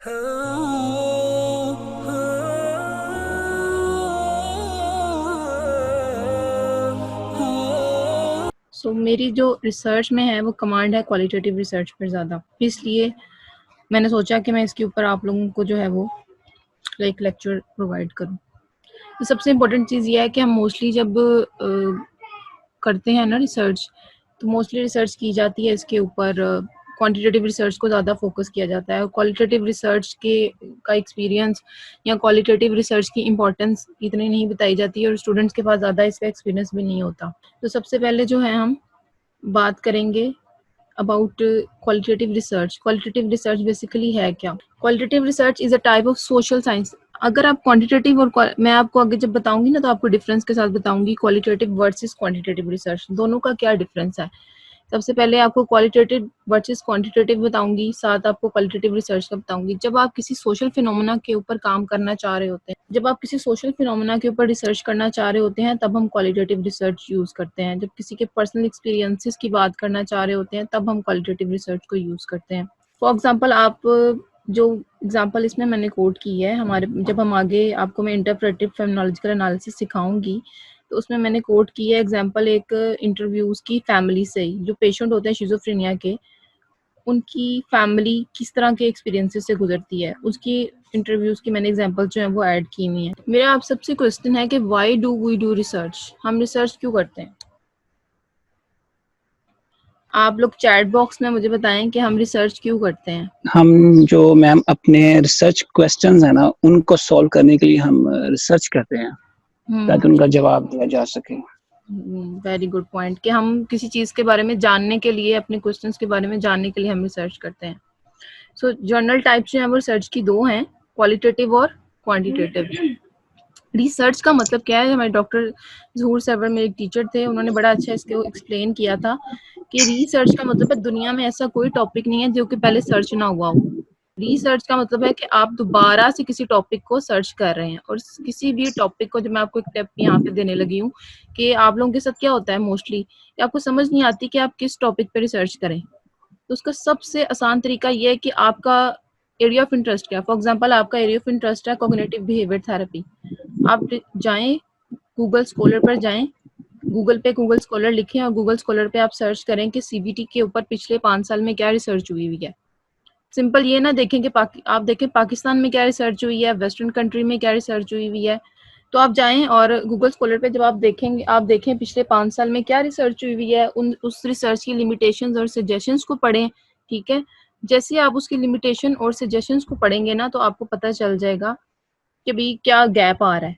मेरी जो रिसर्च में है वो कमांड है क्वालिटेटिव रिसर्च पर ज़्यादा, इसलिए मैंने सोचा कि मैं इसके ऊपर आप लोगों को जो है वो एक लेक्चर प्रोवाइड करूं। तो सबसे इम्पोर्टेंट चीज़ ये है कि हम मोस्टली जब करते हैं ना रिसर्च, तो मोस्टली रिसर्च की जाती है इसके ऊपर क्वांटिटेटिव रिसर्च को ज़्यादा फोकस किया जाता है, और क्वालिटेटिव रिसर्च के का एक्सपीरियंस या क्वालिटेटिव रिसर्च की इम्पोर्टेंस इतनी नहीं बताई जाती है, और स्टूडेंट्स के पास ज़्यादा इसका एक्सपीरियंस भी नहीं होता। तो सबसे पहले जो है हम बात करेंगे about qualitative research. Qualitative research basically है क्या? Qualitative research is a type of social science. अगर आप क्वांटिटेटिव और मैं आपको आगे जब बताऊंगी ना तो आपको डिफरेंस के साथ बताऊंगी क्वालिटेटिव वर्सेस क्वांटिटेटिव रिसर्च, दोनों का क्या डिफरेंस है। सबसे पहले आपको क्वालिटेटिव वर्सेस क्वांटिटेटिव बताऊंगी, साथ आपको क्वालिटेटिव रिसर्च का बताऊंगी। जब आप किसी सोशल फिनोमेना के ऊपर काम करना चाह रहे होते हैं, जब आप किसी सोशल फिनोमेना के ऊपर रिसर्च करना चाह रहे होते हैं, तब हम क्वालिटेटिव रिसर्च यूज करते हैं। जब किसी के पर्सनल एक्सपीरियंसेस की बात करना चाह रहे होते हैं, तब हम क्वालिटेटिव रिसर्च को यूज करते हैं। फॉर एग्जाम्पल, आप जो एग्जाम्पल इसमें मैंने कोट की है, हमारे जब हम आगे आपको मैं इंटरप्रेटिव फेमिनोलॉजिकल एनालिसिस सिखाऊंगी, तो उसमें मैंने कोट की है एग्जाम्पल एक इंटरव्यूज की फैमिली से ही। जो पेशेंट होते हैं शिजोफ्रेनिया के, उनकी फैमिली किस तरह के एक्सपीरियंसेस से गुजरती है, उसकी इंटरव्यूज की मैंने एग्जांपल जो है वो ऐड की हुई है। मेरा आप सबसे क्वेश्चन है कि why do we do research? हम रिसर्च क्यों करते हैं? आप लोग चैट बॉक्स में मुझे बताएं कि हम रिसर्च क्यों करते हैं। हम जो मैम अपने रिसर्च क्वेश्चंस है ना, उनको सॉल्व करने के लिए हम रिसर्च करते हैं ताकि उनका जवाब दिया जा सके। वेरी गुड पॉइंट, कि हम किसी चीज के बारे में जानने के लिए, अपने क्वेश्चंस के बारे में जानने के लिए हम रिसर्च करते हैं। सो जर्नल टाइप्स जो है वो रिसर्च की दो हैं, क्वालिटेटिव और क्वांटिटेटिव। रिसर्च का मतलब क्या है? हमारे डॉक्टर ज़हूर सरवर मेरे एक टीचर थे, उन्होंने बड़ा अच्छा इसको एक्सप्लेन किया था कि रिसर्च का मतलब है दुनिया में ऐसा कोई टॉपिक नहीं है जो कि पहले सर्च ना हुआ हो। रिसर्च का मतलब है कि आप दोबारा से किसी टॉपिक को सर्च कर रहे हैं, और किसी भी टॉपिक को, जो मैं आपको एक टिप यहाँ पे देने लगी हूँ कि आप लोगों के साथ क्या होता है मोस्टली, कि आपको समझ नहीं आती कि आप किस टॉपिक पे रिसर्च करें। तो उसका सबसे आसान तरीका ये है कि आपका एरिया ऑफ इंटरेस्ट क्या है। फॉर एग्जांपल, आपका एरिया ऑफ इंटरेस्ट है कॉग्निटिव बिहेवियर थेरेपी। आप जाएं, गूगल स्कॉलर पर जाएं, गूगल पे गूगल स्कॉलर लिखें और गूगल स्कॉलर पे आप सर्च करें कि सीबीटी के ऊपर पिछले 5 साल में क्या रिसर्च हुई हुई है। सिंपल ये ना देखें कि आप देखें पाकिस्तान में क्या रिसर्च हुई है, वेस्टर्न कंट्री में क्या रिसर्च हुई हुई है। तो आप जाएं और गूगल स्कॉलर पे जब आप देखेंगे, आप देखें पिछले 5 साल में क्या रिसर्च हुई हुई है, उस रिसर्च की लिमिटेशंस और सजेशंस को पढ़ें। ठीक है, जैसे आप उसकी लिमिटेशन और सजेशंस को पढ़ेंगे ना, तो आपको पता चल जाएगा कि भाई क्या गैप आ रहा है,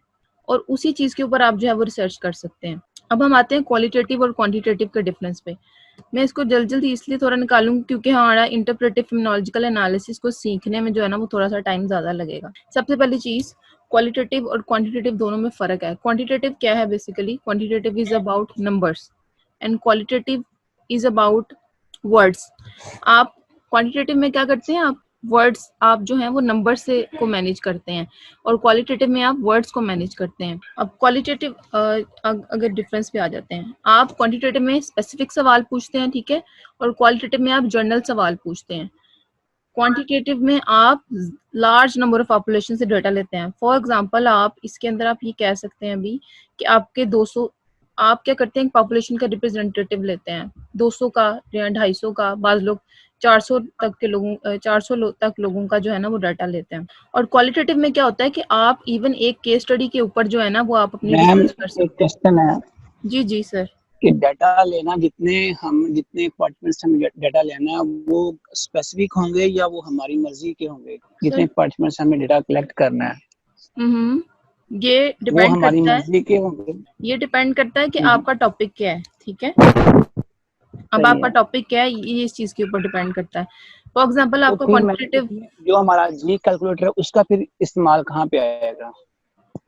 और उसी चीज के ऊपर आप जो है वो रिसर्च कर सकते हैं। अब हम आते हैं क्वालिटेटिव और क्वांटिटेटिव के डिफरेंस पे। मैं इसको जल्दी इसलिए थोड़ा निकालूंगी क्योंकि हमारा इंटरप्रेटिव फेमिनोलॉजिकल एनालिसिस को सीखने में जो है ना वो थोड़ा सा टाइम ज्यादा लगेगा। सबसे पहली चीज, क्वालिटेटिव और क्वांटिटेटिव दोनों में फर्क है। क्वांटिटेटिव क्या है? Basically quantitative is about numbers and qualitative is about words. आप क्वांटिटेटिव में क्या करते हैं? आप वर्ड्स, आप जो है वो नंबर से को मैनेज करते हैं, और क्वालिटेटिव में आप वर्ड्स को मैनेज करते हैं। अब क्वालिटेटिव अगर डिफरेंस पे आ जाते हैं, आप क्वांटिटेटिव में स्पेसिफिक सवाल पूछते हैं, ठीक है, और क्वालिटेटिव में आप जनरल सवाल पूछते हैं। क्वांटिटेटिव में आप लार्ज नंबर ऑफ पॉपुलेशन से डाटा लेते हैं। फॉर एग्जांपल, आप इसके अंदर आप ये कह सकते हैं अभी कि आपके 200, आप क्या करते हैं पॉपुलेशन का रिप्रेजेंटेटिव लेते हैं 200 का या 250 का, बाज लोग 400 तक के लोगों 400 तक लोगों का जो है ना वो डाटा लेते हैं। और क्वालिटेटिव में क्या होता है कि आप इवन एक केस स्टडी के ऊपर जो है ना वो आप अपनी मैम रिसर्च कर एक सकते क्वेश्चन है हैं। जी जी सर। कि डाटा लेना, जितने पार्टिसिपेंट्स हमें डाटा लेना है, वो स्पेसिफिक होंगे या वो हमारी मर्जी के होंगे? जितने सर पार्टिसिपेंट्स हमें डाटा कलेक्ट करना है ये वो डिपेंड हमारी करता है, मर्जी के होंगे? ये डिपेंड करता है कि आपका टॉपिक क्या है। ठीक है, अब सही आपका है। टॉपिक क्या है ये इस चीज के ऊपर डिपेंड करता है। फॉर एग्जांपल, तो आपका फिर मैम क्वांटिटेटिव, इसमें जो हमारा जी कैलकुलेटर है उसका फिर इस्तेमाल कहाँ पे आएगा?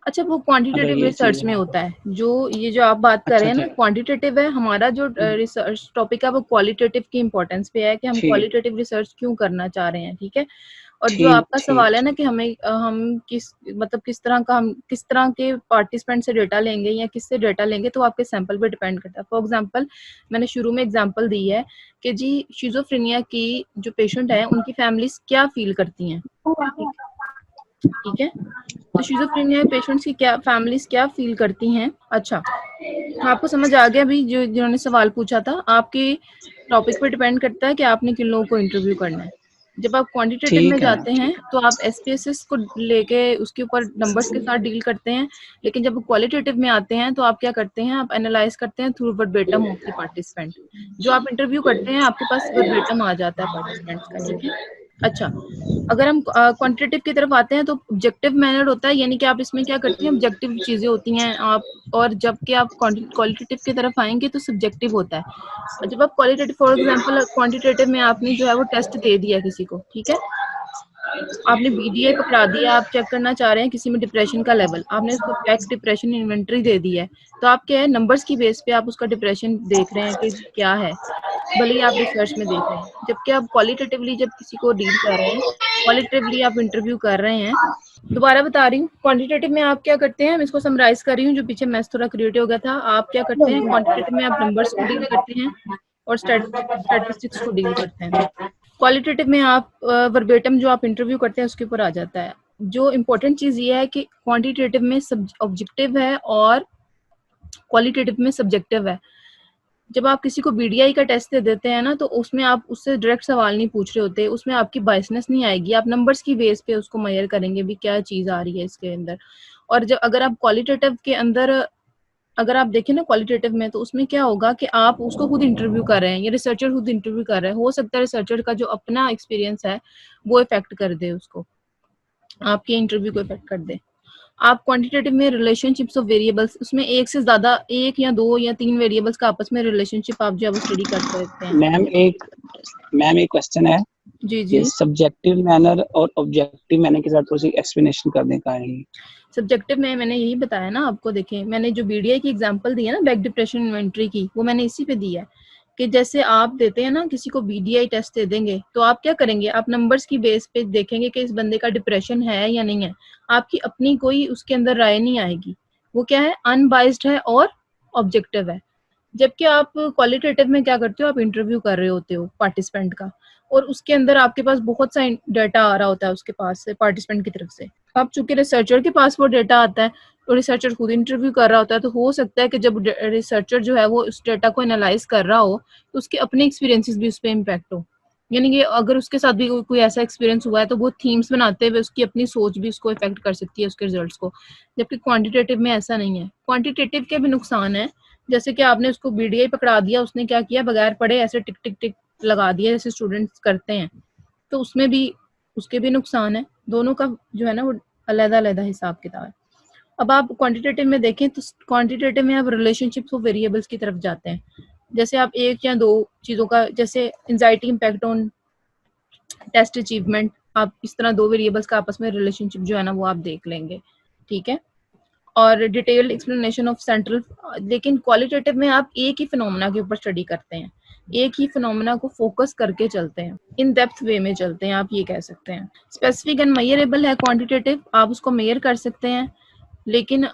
अच्छा वो अगर क्वांटिटेटिव ये चीज रिसर्च में है होता है। जो ये जो आप बात कर रहे अच्छा हैं अच्छा। ना, क्वांटिटेटिव है हमारा जो रिसर्च टॉपिक है, वो क्वालिटेटिव की इंपॉर्टेंस पे है कि हम ठीक। क्वालिटेटिव रिसर्च क्यों करना चाह रहे हैं। ठीक है, और जो आपका सवाल है ना कि हमें हम किस तरह के पार्टिसिपेंट से डेटा लेंगे या किससे डेटा लेंगे, तो आपके सैंपल पे डिपेंड करता है। फॉर एग्जांपल मैंने शुरू में एग्जांपल दी है कि जी शिजोफ्रेनिया की जो पेशेंट है उनकी फैमिलीज क्या फील करती हैं, ठीक है। तो शिजोफ्रेनिया पेशेंट्स की क्या फैमिलीज क्या फील करती हैं। अच्छा, आपको समझ आ गया अभी जो जिन्होंने सवाल पूछा था। आपके टॉपिक पे डिपेंड करता है कि आपने किन लोगों को इंटरव्यू करना है। जब आप क्वांटिटेटिव में जाते हैं तो आप एसपीएसएस को लेके उसके ऊपर नंबर्स के साथ डील करते हैं, लेकिन जब क्वालिटेटिव में आते हैं तो आप क्या करते हैं, आप एनालाइज करते हैं through verbatim of the participant. जो आप इंटरव्यू करते हैं आपके पास वर्बेटम आ जाता है पार्टिसिपेंट्स का, ठीक है। अच्छा, अगर हम क्वांटिटेटिव की तरफ आते हैं तो ऑब्जेक्टिव मैनर होता है, यानी कि आप इसमें क्या करते हैं, ऑब्जेक्टिव चीजें होती हैं आप, और जबकि आप क्वालिटेटिव की तरफ आएंगे तो सब्जेक्टिव होता है। जब आप क्वालिटेटिव, फॉर एग्जांपल क्वांटिटेटिव में आपने जो है वो टेस्ट दे दिया किसी को, ठीक है, आपने बीडीआई पकड़ा दिया, आप चेक करना चाह रहे हैं किसी में डिप्रेशन का लेवल, आपने उसको पैक डिप्रेशन इन्वेंटरी दे दी है, तो आप क्या है, नंबर्स की बेस पे आप उसका डिप्रेशन देख रहे हैं कि क्या है, भले ही आप रिसर्च में देख रहे हैं। जबकि आप क्वालिटेटिवली जब किसी को डील कर रहे हैं, क्वालिटेटिवली आप इंटरव्यू कर रहे हैं, दोबारा बता रही हूँ, क्वांटिटेटिव में आप क्या करते हैं, मैं इसको समराइज कर रही हूँ, जो पीछे मैथ्स थोड़ा क्रिएटिव हो गया था। आप क्या करते हैं, क्वांटिटेटिव में आप नंबर्स को डील करते हैं और स्टैटिस्टिक्स को डील करते हैं। क्वालिटेटिव में आप वर्बेटम जो आप इंटरव्यू करते हैं उसके ऊपर आ जाता है। जो इम्पोर्टेंट चीज ये है कि क्वांटिटेटिव में ऑब्जेक्टिव है और क्वालिटेटिव में सब्जेक्टिव है। जब आप किसी को बीडीआई का टेस्ट दे देते हैं ना, तो उसमें आप उससे डायरेक्ट सवाल नहीं पूछ रहे होते, उसमें आपकी बायसनेस नहीं आएगी, आप नंबर्स की बेस पे उसको मेजर करेंगे भी क्या चीज आ रही है इसके अंदर। और जब अगर आप क्वालिटेटिव के अंदर अगर आप देखें ना क्वालिटेटिव में, तो उसमें क्या होगा कि आप उसको खुद इंटरव्यू कर रहे हैं या रिसर्चर खुद इंटरव्यू कर रहे हैं। हो सकता है रिसर्चर का जो अपना एक्सपीरियंस है वो इफेक्ट कर दे उसको, आपके इंटरव्यू को इफेक्ट कर दे। आप क्वांटिटेटिव में रिलेशनशिप्स ऑफ वेरिएबल्स, उसमें एक से ज्यादा, एक या दो या तीन वेरिएबल्स का आपस में रिलेशनशिप आप जो है वो स्टडी कर सकते हैं। मैम एक क्वेश्चन है जी जी, सब्जेक्टिव मैनर और ऑब्जेक्टिव मैनर के साथ थोड़ी सी एक्सप्लेनेशन करने का है। सब्जेक्टिव में मैंने यही बताया ना आपको, देखें मैंने जो बीडीआई की एग्जांपल दी है ना बैक डिप्रेशन इन्वेंटरी की, वो मैंने इसी पे दी है कि जैसे आप देते हैं ना किसी को बीडीआई टेस्ट दे देंगे, तो आप क्या करेंगे, आप नंबर्स की बेस पे देखेंगे कि इस बंदे का डिप्रेशन है या नहीं है। आपकी अपनी कोई उसके अंदर राय नहीं आएगी, वो क्या है, अनबाइज्ड है और ऑब्जेक्टिव है। जबकि आप क्वालिटेटिव में क्या करते हो, आप इंटरव्यू कर रहे होते हो पार्टिसिपेंट का, और उसके अंदर आपके पास बहुत सा डाटा आ रहा होता है उसके पास से, पार्टिसिपेंट की तरफ से। अब चूंकि रिसर्चर के पास वो डाटा आता है, तो रिसर्चर खुद इंटरव्यू कर रहा होता है, तो हो सकता है कि जब रिसर्चर जो है वो उस डाटा को एनालाइज कर रहा हो, तो उसके अपने एक्सपीरियंसेस भी उस पर इम्पैक्ट हो। यानी कि अगर उसके साथ भी कोई ऐसा एक्सपीरियंस हुआ है, तो वो थीम्स बनाते हुए उसकी अपनी सोच भी उसको इफेक्ट कर सकती है उसके रिजल्ट्स को। जबकि क्वांटिटेटिव में ऐसा नहीं है। क्वांटिटेटिव के भी नुकसान है, जैसे कि आपने उसको बीडीआई पकड़ा दिया, उसने क्या किया, बगैर पढ़े ऐसे टिक टिक टिक लगा दिया जैसे स्टूडेंट्स करते हैं, तो उसमें भी उसके भी नुकसान है। दोनों का जो है ना वो अलग अलग हिसाब किताब है। अब आप क्वांटिटेटिव में देखें तो क्वांटिटेटिव में आप रिलेशनशिप्स ऑफ वेरिएबल्स की तरफ जाते हैं। जैसे आप एक या दो चीजों का, जैसे anxiety impact on test achievement, आप इस तरह दो वेरिएबल्स का आपस में रिलेशनशिप जो है ना वो आप देख लेंगे, ठीक है। और डिटेल्ड एक्सप्लेनेशन ऑफ सेंट्रल। लेकिन क्वालिटेटिव में आप एक ही फिनोमेना के ऊपर स्टडी करते हैं, एक ही फिनोमेना को फोकस करके चलते हैं, इन डेप्थ वे में चलते हैं, आप ये कह सकते हैं। स्पेसिफिक एंड मेजरेबल है क्वांटिटेटिव, आप उसको मेजर कर सकते हैं, लेकिन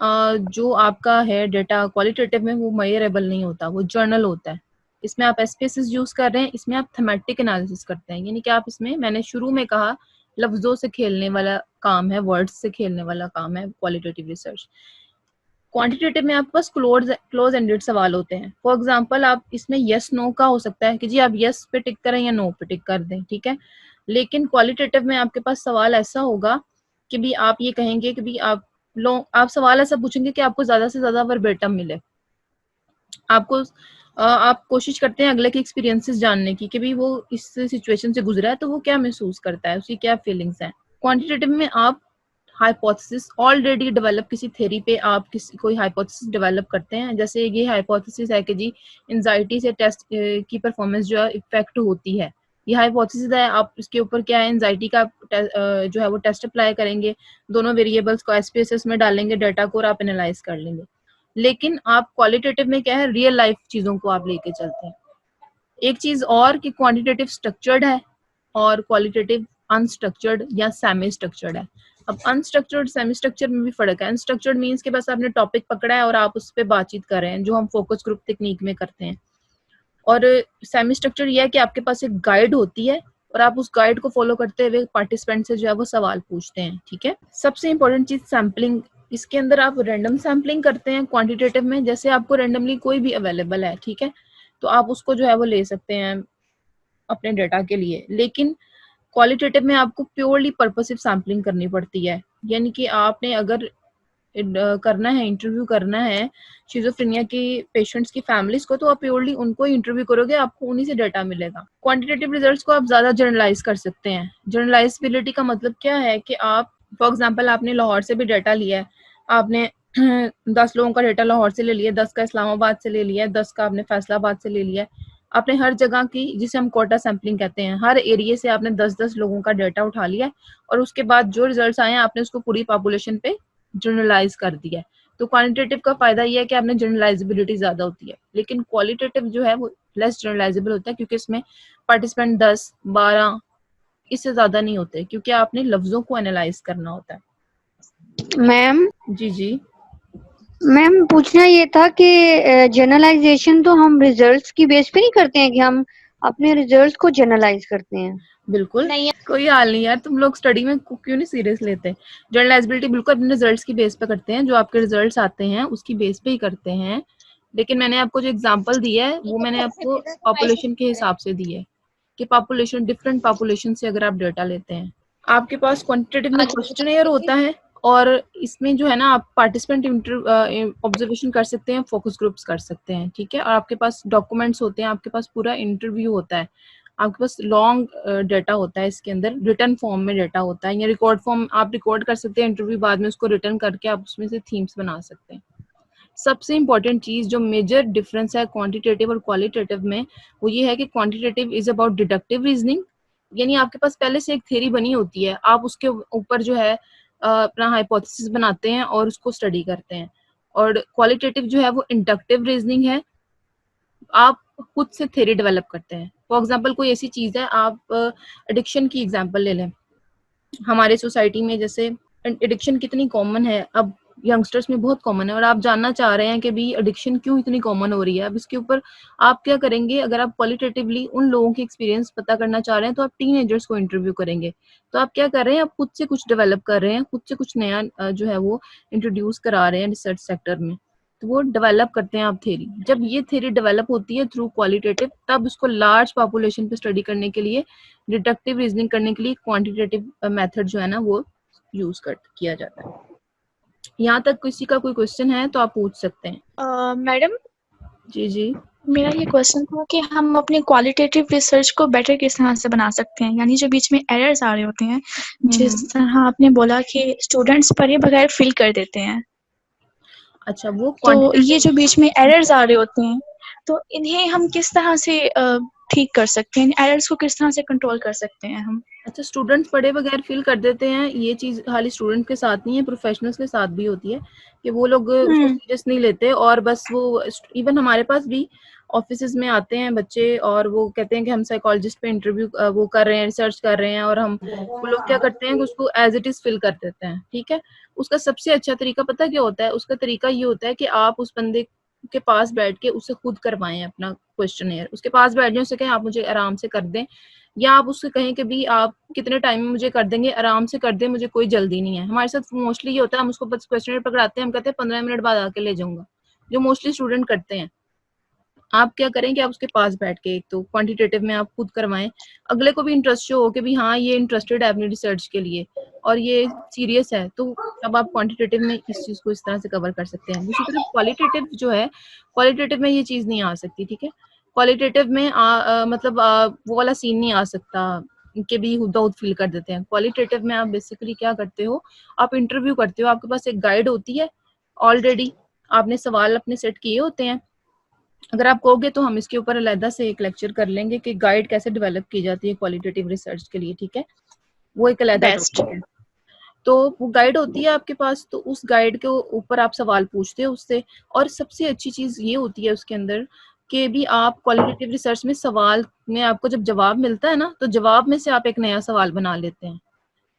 जो आपका है डेटा क्वालिटेटिव में वो मेजरेबल नहीं होता, वो जर्नल होता है। इसमें आप एसपीएसएस यूज कर रहे हैं, इसमें आप थेमेटिक एनालिसिस करते हैं, यानी कि आप इसमें, मैंने शुरू में कहा, लफ्जों से खेलने वाला काम है, वर्ड्स से खेलने वाला काम है क्वालिटेटिव रिसर्च। क्वांटिटेटिव में आपके पास क्लोज एंडेड सवाल होते हैं। फॉर एग्जांपल आप इसमें यस नो का हो सकता है कि जी आप यस पे टिक करें या नो पे टिक कर दें, ठीक है। लेकिन क्वालिटेटिव में आपके पास सवाल ऐसा होगा कि भी आप ये कहेंगे कि भी आप सवाल ऐसा पूछेंगे कि आपको ज्यादा से ज्यादा वर्बेटम मिले। आपको आप कोशिश करते हैं अगले के एक्सपीरियंसेस जानने की कि भी वो इस सिचुएशन से गुजरा है तो वो क्या महसूस करता है, उसकी क्या फीलिंग्स हैं। क्वांटिटेटिव में आप हाइपोथेसिस ऑलरेडी डेवलप, किसी थ्योरी पे आप किसी कोई हाइपोथेसिस डेवलप करते हैं। जैसे ये हाइपोथेसिस है कि जी एंजाइटी से टेस्ट की परफॉर्मेंस जो है इफेक्ट होती है, ये हाइपोथेसिस है। आप इसके ऊपर क्या है, एंजाइटी का जो है वो टेस्ट अप्लाई करेंगे, दोनों वेरिएबल्स को एसपीएसएस में डालेंगे डाटा को, और आप एनालाइज कर लेंगे। लेकिन आप क्वालिटेटिव में क्या है, रियल लाइफ चीजों को आप लेके चलते हैं। एक चीज और कि क्वांटिटेटिव स्ट्रक्चर्ड है और क्वालिटेटिव अनस्ट्रक्चर्ड या सेमी स्ट्रक्चर्ड है। अब अनस्ट्रक्चर्ड सेमी स्ट्रक्चर्ड में भी फर्क है। अनस्ट्रक्चर्ड मीन्स के बस आपने टॉपिक पकड़ा है और आप उस पर बातचीत कर रहे हैं, जो हम फोकस ग्रुप टेक्निक में करते हैं। और सेमी स्ट्रक्चर ये है कि आपके पास एक गाइड होती है और आप उस गाइड को फॉलो करते हुए पार्टिसिपेंट से जो है वो सवाल पूछते हैं, ठीक है। सबसे इंपॉर्टेंट चीज सैम्पलिंग, इसके अंदर आप रैंडम सैम्पलिंग करते हैं क्वांटिटेटिव में, जैसे आपको रैंडमली कोई भी अवेलेबल है, ठीक है, तो आप उसको जो है वो ले सकते हैं अपने डेटा के लिए। लेकिन क्वालिटेटिव में आपको प्योरली पर्पसिव सैम्पलिंग करनी पड़ती है, यानी कि आपने अगर करना है, इंटरव्यू करना है शिज़ोफ्रेनिया के पेशेंट्स की फैमिलीज को, तो आप प्योरली उनको ही इंटरव्यू करोगे, आपको उन्हीं से डाटा मिलेगा। क्वांटिटेटिव रिजल्ट्स को आप ज्यादा जनरलाइज कर सकते हैं। जनरलाइजेबिलिटी का मतलब क्या है कि आप फॉर एग्जांपल आपने लाहौर से भी डाटा लिया है, आपने 10 लोगों का डाटा लाहौर से ले लिया, 10 का इस्लामाबाद से ले लिया, 10 का आपने फैसलाबाद से ले लिया, आपने हर जगह की, जिसे हम कोटा सैम्पलिंग कहते हैं, हर एरिया से आपने 10-10 लोगों का डाटा उठा लिया और उसके बाद जो रिजल्ट्स आए आपने उसको पूरी पॉपुलेशन पे जनरलाइज कर दिया है। तो क्वांटिटेटिव का फायदा ये है कि आपने जनरलाइजेबिलिटी ज्यादा होती है, लेकिन क्वालिटेटिव जो है वो लेस जनरलाइजेबल होता है, क्योंकि इसमें पार्टिसिपेंट 10-12 इससे ज्यादा नहीं होते, क्योंकि आपने लफ्जों को एनालाइज करना होता है। मैम जी जी मैम पूछना ये था कि जनरलाइजेशन तो हम रिजल्ट्स की बेस पे नहीं करते हैं कि हम अपने रिजल्ट्स को जनरलाइज करते हैं? बिल्कुल नहीं, कोई हाल नहीं यार, तुम लोग स्टडी में क्यों नहीं सीरियस लेते। जनरलाइजेबिलिटी बिल्कुल अपने रिजल्ट्स की बेस पे करते हैं, जो आपके रिजल्ट्स आते हैं उसकी बेस पे ही करते हैं। लेकिन मैंने आपको जो एग्जांपल दिया है वो मैंने आपको पॉपुलेशन के हिसाब से दी है, कि पॉपुलेशन, डिफरेंट पॉपुलेशन से अगर आप डेटा लेते हैं, आपके पास क्वांटिटेटिव में क्वेश्चनेयर होता है और इसमें जो है ना आप पार्टिसिपेंट ऑब्जर्वेशन कर सकते हैं, फोकस ग्रुप्स कर सकते हैं, ठीक है। और आपके पास डॉक्यूमेंट्स होते हैं, आपके पास पूरा इंटरव्यू होता है, आपके पास लॉन्ग डाटा होता है, इसके अंदर रिटर्न फॉर्म में डाटा होता है या रिकॉर्ड फॉर्म, आप रिकॉर्ड कर सकते हैं इंटरव्यू, बाद में उसको रिटर्न करके आप उसमें से थीम्स बना सकते हैं। सबसे इंपॉर्टेंट चीज जो मेजर डिफरेंस है क्वांटिटेटिव और क्वालिटेटिव में, वो ये है कि quantitative is about deductive reasoning, यानी आपके पास पहले से एक थ्योरी बनी होती है, आप उसके ऊपर जो है अपना हाइपोथेसिस बनाते हैं और उसको स्टडी करते हैं। और क्वालिटेटिव जो है वो इंडक्टिव रीजनिंग है, आप खुद से थ्योरी डेवलप करते हैं। फॉर एग्जांपल कोई ऐसी चीज है, आप एडिक्शन की एग्जांपल ले लें। हमारे सोसाइटी में जैसे एडिक्शन कितनी कॉमन है, अब यंगस्टर्स में बहुत कॉमन है, और आप जानना चाह रहे हैं कि भी एडिक्शन क्यों इतनी कॉमन हो रही है। अब इसके ऊपर आप क्या करेंगे, अगर आप क्वालिटेटिवली उन लोगों के एक्सपीरियंस पता करना चाह रहे हैं तो आप टीनेजर्स को इंटरव्यू करेंगे। तो आप क्या कर रहे हैं, आप खुद से कुछ डेवलप कर रहे हैं, खुद से कुछ नया जो है वो इंट्रोड्यूस करा रहे हैं रिसर्च सेक्टर में, तो वो डेवलप करते हैं आप थ्योरी। जब ये थ्योरी डेवलप होती है थ्रू क्वालिटेटिव, तब उसको लार्ज पॉपुलेशन पे स्टडी करने के लिए, डिडक्टिव रीजनिंग करने के लिए क्वांटिटेटिव मेथड जो है ना वो यूज किया जाता है। यहाँ तक किसी का कोई क्वेश्चन है तो आप पूछ सकते हैं। मैडम जी जी मेरा ये क्वेश्चन था कि हम अपने क्वालिटेटिव रिसर्च को बेटर किस तरह से बना सकते हैं, यानी जो बीच में एरर्स आ रहे होते हैं, जिस तरह आपने बोला कि स्टूडेंट्स पढ़े बगैर फिल कर देते हैं, अच्छा वो तो ये जो बीच में एरर्स आ रहे होते हैं, तो इन्हें हम किस तरह से ठीक कर सकते हैं, एरर्स को किस तरह से कंट्रोल कर सकते हैं हम? अच्छा, स्टूडेंट्स पढ़े बगैर फिल कर देते हैं, ये चीज खाली स्टूडेंट के साथ नहीं है, प्रोफेशनल्स के साथ भी होती है कि वो लोग उसको सीरियस नहीं लेते और बस वो, इवन हमारे पास भी ऑफिसेज में आते हैं बच्चे और वो कहते हैं कि हम साइकोलॉजिस्ट पे इंटरव्यू वो कर रहे हैं, रिसर्च कर रहे हैं, और हम वो लोग क्या करते हैं कि उसको एज इट इज फिल कर देते हैं, ठीक है। उसका सबसे अच्छा तरीका पता क्या होता है, उसका तरीका ये होता है कि आप उस बंदे के पास बैठ के उससे खुद करवाएं अपना क्वेश्चनेयर, उसके पास बैठ जाए, उससे कहें आप मुझे आराम से कर दें, या आप उससे कहें कि भी आप कितने टाइम में मुझे कर देंगे, आराम से कर दें, मुझे कोई जल्दी नहीं है। हमारे साथ मोस्टली ये होता है, हम उसको बस क्वेश्चन पकड़ाते हैं, हम कहते हैं 15 मिनट बाद आके ले जाऊंगा, जो मोस्टली स्टूडेंट करते हैं। आप क्या करें कि आप उसके पास बैठ के, एक तो क्वांटिटेटिव में आप खुद करवाएं, अगले को भी इंटरेस्ट शो हो कि भी हाँ ये इंटरेस्टेड है अपनी रिसर्च के लिए और ये सीरियस है, तो अब आप क्वांटिटेटिव में इस चीज को इस तरह से कवर कर सकते हैं। दूसरी तरफ क्वालिटेटिव जो है, क्वालिटेटिव में ये चीज नहीं आ सकती, ठीक है। क्वालिटेटिव में मतलब वो वाला सीन नहीं आ सकता कि भी खुद फील कर देते हैं। क्वालिटेटिव में आप बेसिकली क्या करते हो, आप इंटरव्यू करते हो, आपके पास एक गाइड होती है ऑलरेडी, आपने सवाल अपने सेट किए होते हैं। अगर आप कहोगे तो हम इसके ऊपर अलग से एक लेक्चर कर लेंगे कि गाइड कैसे डेवलप की जाती है क्वालिटेटिव रिसर्च के लिए, ठीक है, वो एक अलग टॉपिक है। तो वो गाइड होती है आपके पास, तो उस गाइड के ऊपर आप सवाल पूछते हो उससे। और सबसे अच्छी चीज ये होती है उसके अंदर कि भी आप क्वालिटेटिव रिसर्च में सवाल में आपको जब जवाब मिलता है ना, तो जवाब में से आप एक नया सवाल बना लेते हैं।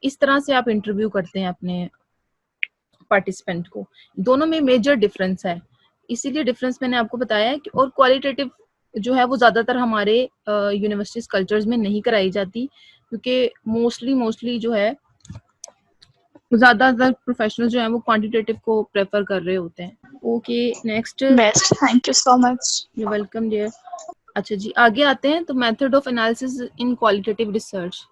इस तरह से आप इंटरव्यू करते हैं अपने पार्टिसिपेंट को। दोनों में मेजर डिफरेंस है, इसीलिए डिफरेंस मैंने आपको बताया है कि और क्वालिटेटिव जो है वो ज्यादातर हमारे यूनिवर्सिटीज कल्चर्स में नहीं कराई जाती, क्योंकि मोस्टली जो है ज्यादातर प्रोफेशनल जो है वो क्वांटिटेटिव को प्रेफर कर रहे होते हैं। Okay, next. Best, thank you so much. You welcome dear. अच्छा जी, आगे आते हैं। तो method of analysis in qualitative research,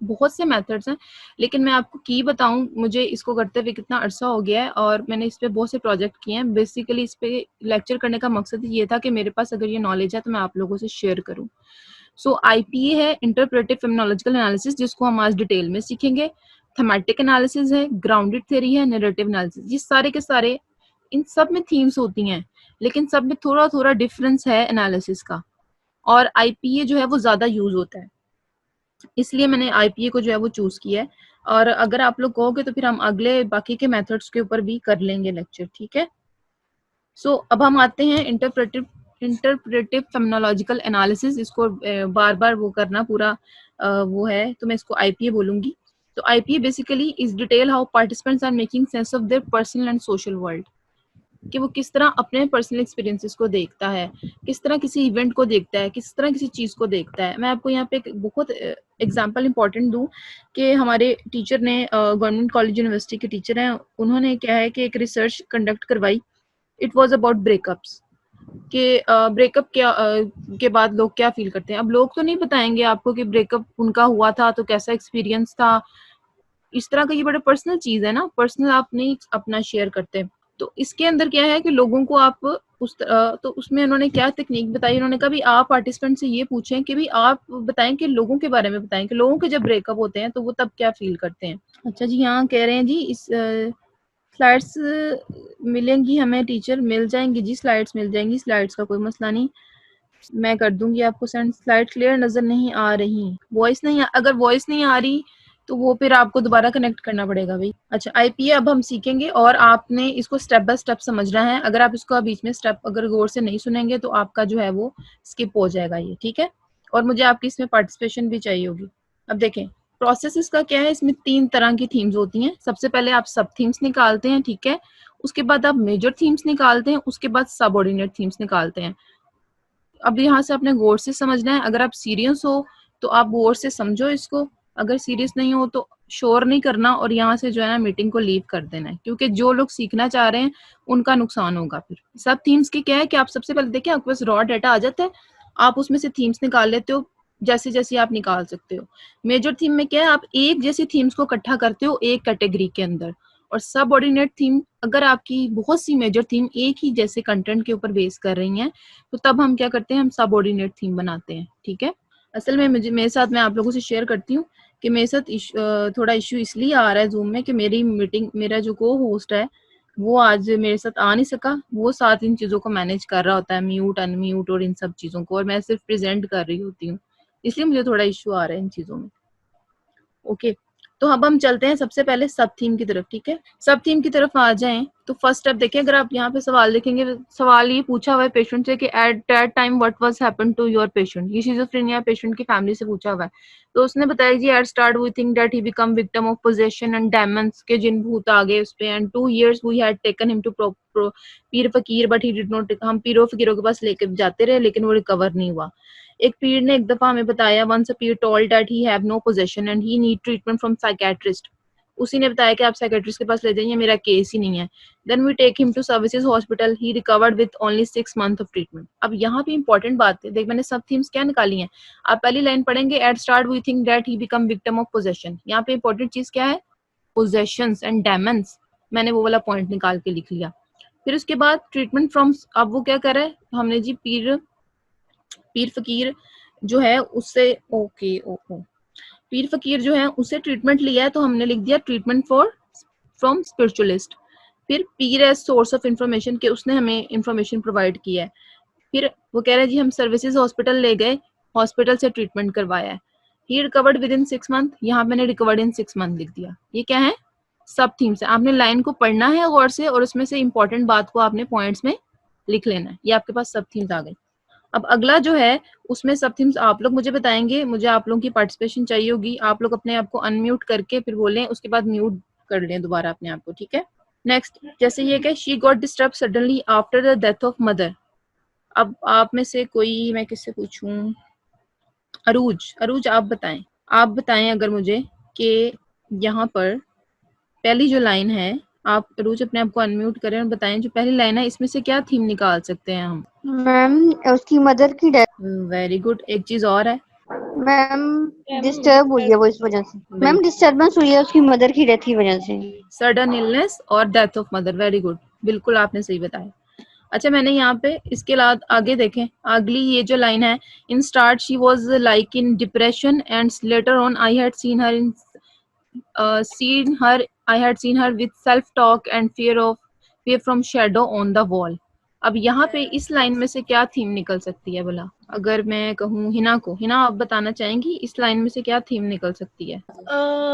बहुत से मेथड्स हैं, लेकिन मैं आपको की बताऊं, मुझे इसको करते हुए कितना अरसा हो गया है और मैंने इस पे बहुत से प्रोजेक्ट किए हैं। बेसिकली इस पे लेक्चर करने का मकसद ये था कि मेरे पास अगर ये नॉलेज है तो मैं आप लोगों से शेयर करूं। सो आईपीए है इंटरप्रेटिव फेमिनोलॉजिकल एनालिसिस, जिसको हम आज डिटेल में सीखेंगे। थीमेटिक एनालिसिस है, ग्राउंडेड थ्योरी है, नैरेटिव एनालिसिस। ये सारे के सारे, इन सब में थीम्स होती हैं, लेकिन सब में थोड़ा थोड़ा डिफरेंस है एनालिसिस का, और आईपीए जो है वो ज्यादा यूज होता है, इसलिए मैंने आईपीए को जो है वो चूज किया है। और अगर आप लोग कहोगे तो फिर हम अगले बाकी के मेथड्स के ऊपर भी कर लेंगे लेक्चर, ठीक है। सो अब हम आते हैं इंटरप्रेटिव फेमिनोलॉजिकल एनालिसिस। इसको बार बार वो करना पूरा वो है, तो मैं इसको आईपीए बोलूंगी। तो IPA basically is detail how participants are making sense of their personal and social world, कि वो किस तरह अपने पर्सनल एक्सपीरियंसेस को देखता है, किस तरह किसी इवेंट को देखता है, किस तरह किसी चीज को देखता है। मैं आपको यहाँ पे एक बहुत एग्जांपल इंपॉर्टेंट दूं कि हमारे टीचर ने, गवर्नमेंट कॉलेज यूनिवर्सिटी के टीचर हैं, उन्होंने क्या है कि एक रिसर्च कंडक्ट करवाई। इट वाज अबाउट ब्रेकअप्स, कि ब्रेकअप के बाद लोग क्या फील करते हैं। अब लोग तो नहीं बताएंगे आपको कि ब्रेकअप उनका हुआ था तो कैसा एक्सपीरियंस था, इस तरह का। ये बड़ा पर्सनल चीज है ना, पर्सनल आप नहीं अपना शेयर करते। तो इसके अंदर क्या है कि लोगों को आप तो उसमें उन्होंने क्या टेक्निक बताई, उन्होंने कहा भी आप पार्टिसिपेंट से ये पूछें कि भी आप बताएं कि लोगों के बारे में बताएं कि लोगों के जब ब्रेकअप होते हैं तो वो तब क्या फील करते हैं। अच्छा जी, यहाँ कह रहे हैं जी इस स्लाइड्स मिलेंगी हमें टीचर, मिल जाएंगी जी, स्लाइड्स मिल जाएंगी, स्लाइड्स का कोई मसला नहीं, मैं कर दूंगी आपको सेंड। स्लाइड क्लियर नजर नहीं आ रही, वॉइस नहीं, अगर वॉइस नहीं आ रही तो वो फिर आपको दोबारा कनेक्ट करना पड़ेगा भाई। अच्छा, आईपीए अब हम सीखेंगे और आपने इसको स्टेप बाय स्टेप समझना है। अगर आप इसको बीच में स्टेप अगर गौर से नहीं सुनेंगे तो आपका जो है वो स्किप हो जाएगा ये, ठीक है। और मुझे आपकी इसमें पार्टिसिपेशन भी चाहिए होगी। अब देखें प्रोसेस इसका क्या है, इसमें 3 तरह की थीम्स होती हैं। सबसे पहले आप सब थीम्स निकालते हैं, ठीक है, उसके बाद आप मेजर थीम्स निकालते हैं, उसके बाद सबऑर्डिनेट थीम्स निकालते हैं। अब यहाँ से आपने गौर से समझना है। अगर आप सीरियस हो तो आप गौर से समझो इसको, अगर सीरियस नहीं हो तो शोर नहीं करना और यहाँ से जो है ना मीटिंग को लीव कर देना है, क्योंकि जो लोग सीखना चाह रहे हैं उनका नुकसान होगा फिर। सब थीम्स की क्या है कि आप सबसे पहले देखिए आपके पास रॉ डाटा आ जाता है, आप उसमें से थीम्स निकाल लेते हो, जैसे जैसे आप निकाल सकते हो। मेजर थीम में क्या है, आप एक जैसी थीम्स को इकट्ठा करते हो एक कैटेगरी के अंदर। और सब ऑर्डिनेट थीम, अगर आपकी बहुत सी मेजर थीम एक ही जैसे कंटेंट के ऊपर बेस कर रही हैं तो तब हम क्या करते हैं, हम सब ऑर्डिनेट थीम बनाते हैं, ठीक है। असल में मेरे साथ, मैं आप लोगों से शेयर करती हूँ कि मेरे साथ थोड़ा इश्यू इसलिए आ रहा है जूम में कि मेरी मीटिंग, मेरा जो को होस्ट है वो आज मेरे साथ आ नहीं सका। वो साथ इन चीज़ों को मैनेज कर रहा होता है, म्यूट अनम्यूट और इन सब चीज़ों को, और मैं सिर्फ प्रेजेंट कर रही होती हूँ, इसलिए मुझे थोड़ा इश्यू आ रहा है इन चीज़ों में। ओके, तो अब हम चलते हैं सबसे पहले सब थीम की तरफ, ठीक है। सब थीम की तरफ आ जाएं तो फर्स्ट स्टेप देखिए, अगर आप यहाँ पे सवाल देखेंगे, सवाल ये पूछा हुआ है पेशेंट से कि at that time what was happened to your patient. ये शिज़ोफ्रेनिया पेशेंट की फैमिली से पूछा हुआ है। तो उसने बताया जी at start we think that he become victim of possession and demons, के जिन भूत आ गए उस पे, and 2 years we had taken him to पीर फकीर बट ही डिड नॉट, हम पीरो फकीरों के पास लेकर जाते रहे लेकिन वो रिकवर नहीं हुआ। एक पीर ने एक दफा हमें बताया, once a peer told that he have no possession and he need treatment from psychiatrist. उसी ने बताया कि आप साइकियाट्रिस्ट के पास ले जाइए, मेरा केस ही नहीं है। Then we take him to services hospital, he recovered with only 6 months of treatment. अब यहाँ पे इंपॉर्टेंट बात है, देख मैंने सब थीम्स क्या निकाली हैं। आप पहली लाइन पढ़ेंगे, at start we think that he become victim of possession. यहाँ पे इंपॉर्टेंट चीज क्या है, पोजेशंस एंड डेमन्स, मैंने वो वाला पॉइंट निकाल के लिख लिया। फिर उसके बाद ट्रीटमेंट फ्रॉम, अब वो क्या कर रहा है, हमने जी पीर फकीर जो है उससे, ओके पीर फकीर जो है उससे ट्रीटमेंट लिया है, तो हमने लिख दिया ट्रीटमेंट फ्रॉम स्पिरिचुअलिस्ट। फिर पीर एज सोर्स ऑफ इंफॉर्मेशन, के उसने हमें इंफॉर्मेशन प्रोवाइड किया है। फिर वो कह रहे हैं जी हम सर्विसेज हॉस्पिटल ले गए, हॉस्पिटल से ट्रीटमेंट करवाया है। ही रिकवर्ड विद इन 6 months, यहाँ मैंने रिकवर्ड इन 6 months लिख दिया। ये क्या है, सब थीम्स है। आपने लाइन को पढ़ना है गौर से और उसमें से इंपॉर्टेंट बात को आपने पॉइंट्स में लिख लेना है। ये आपके पास सब थीम्स आ गई। अब अगला जो है उसमें सब थीम्स आप लोग मुझे बताएंगे, मुझे आप लोगों की पार्टिसिपेशन चाहिए होगी। आप लोग अपने आप को अनम्यूट करके फिर बोलें, उसके बाद म्यूट कर लें दोबारा अपने आप को, ठीक है। नेक्स्ट, जैसे ये कि she got disturb suddenly after the death of mother. अब आप में से कोई, मैं किससे पूछूं, अरूज आप बताएं अगर मुझे कि यहाँ पर पहली जो लाइन है, आप अरूज अपने आप को अनम्यूट करें और बताएं जो पहली लाइन है इसमें से क्या थीम निकाल सकते हैं हम। मैम उसकी मदर की डेथ। Very good. एक चीज और है मैम डिस्टर्ब हुई है वो इस वजह से। मैम डिस्टर्बेंस हुई है उसकी मदर की डेथ की वजह से। सडन इलनेस और death of mother. Very good, बिल्कुल आपने सही बताया। अच्छा, मैंने यहाँ पे इसके बाद आगे देखें, अगली ये जो लाइन है, in start she was like in depression and later on I had seen her with self talk and fear from shadow on the wall। अब यहाँ पे इस लाइन में से क्या थीम निकल सकती है भला? अगर मैं कहूँ हिना को, हिना आप बताना चाहेंगी इस लाइन में से क्या थीम निकल सकती है?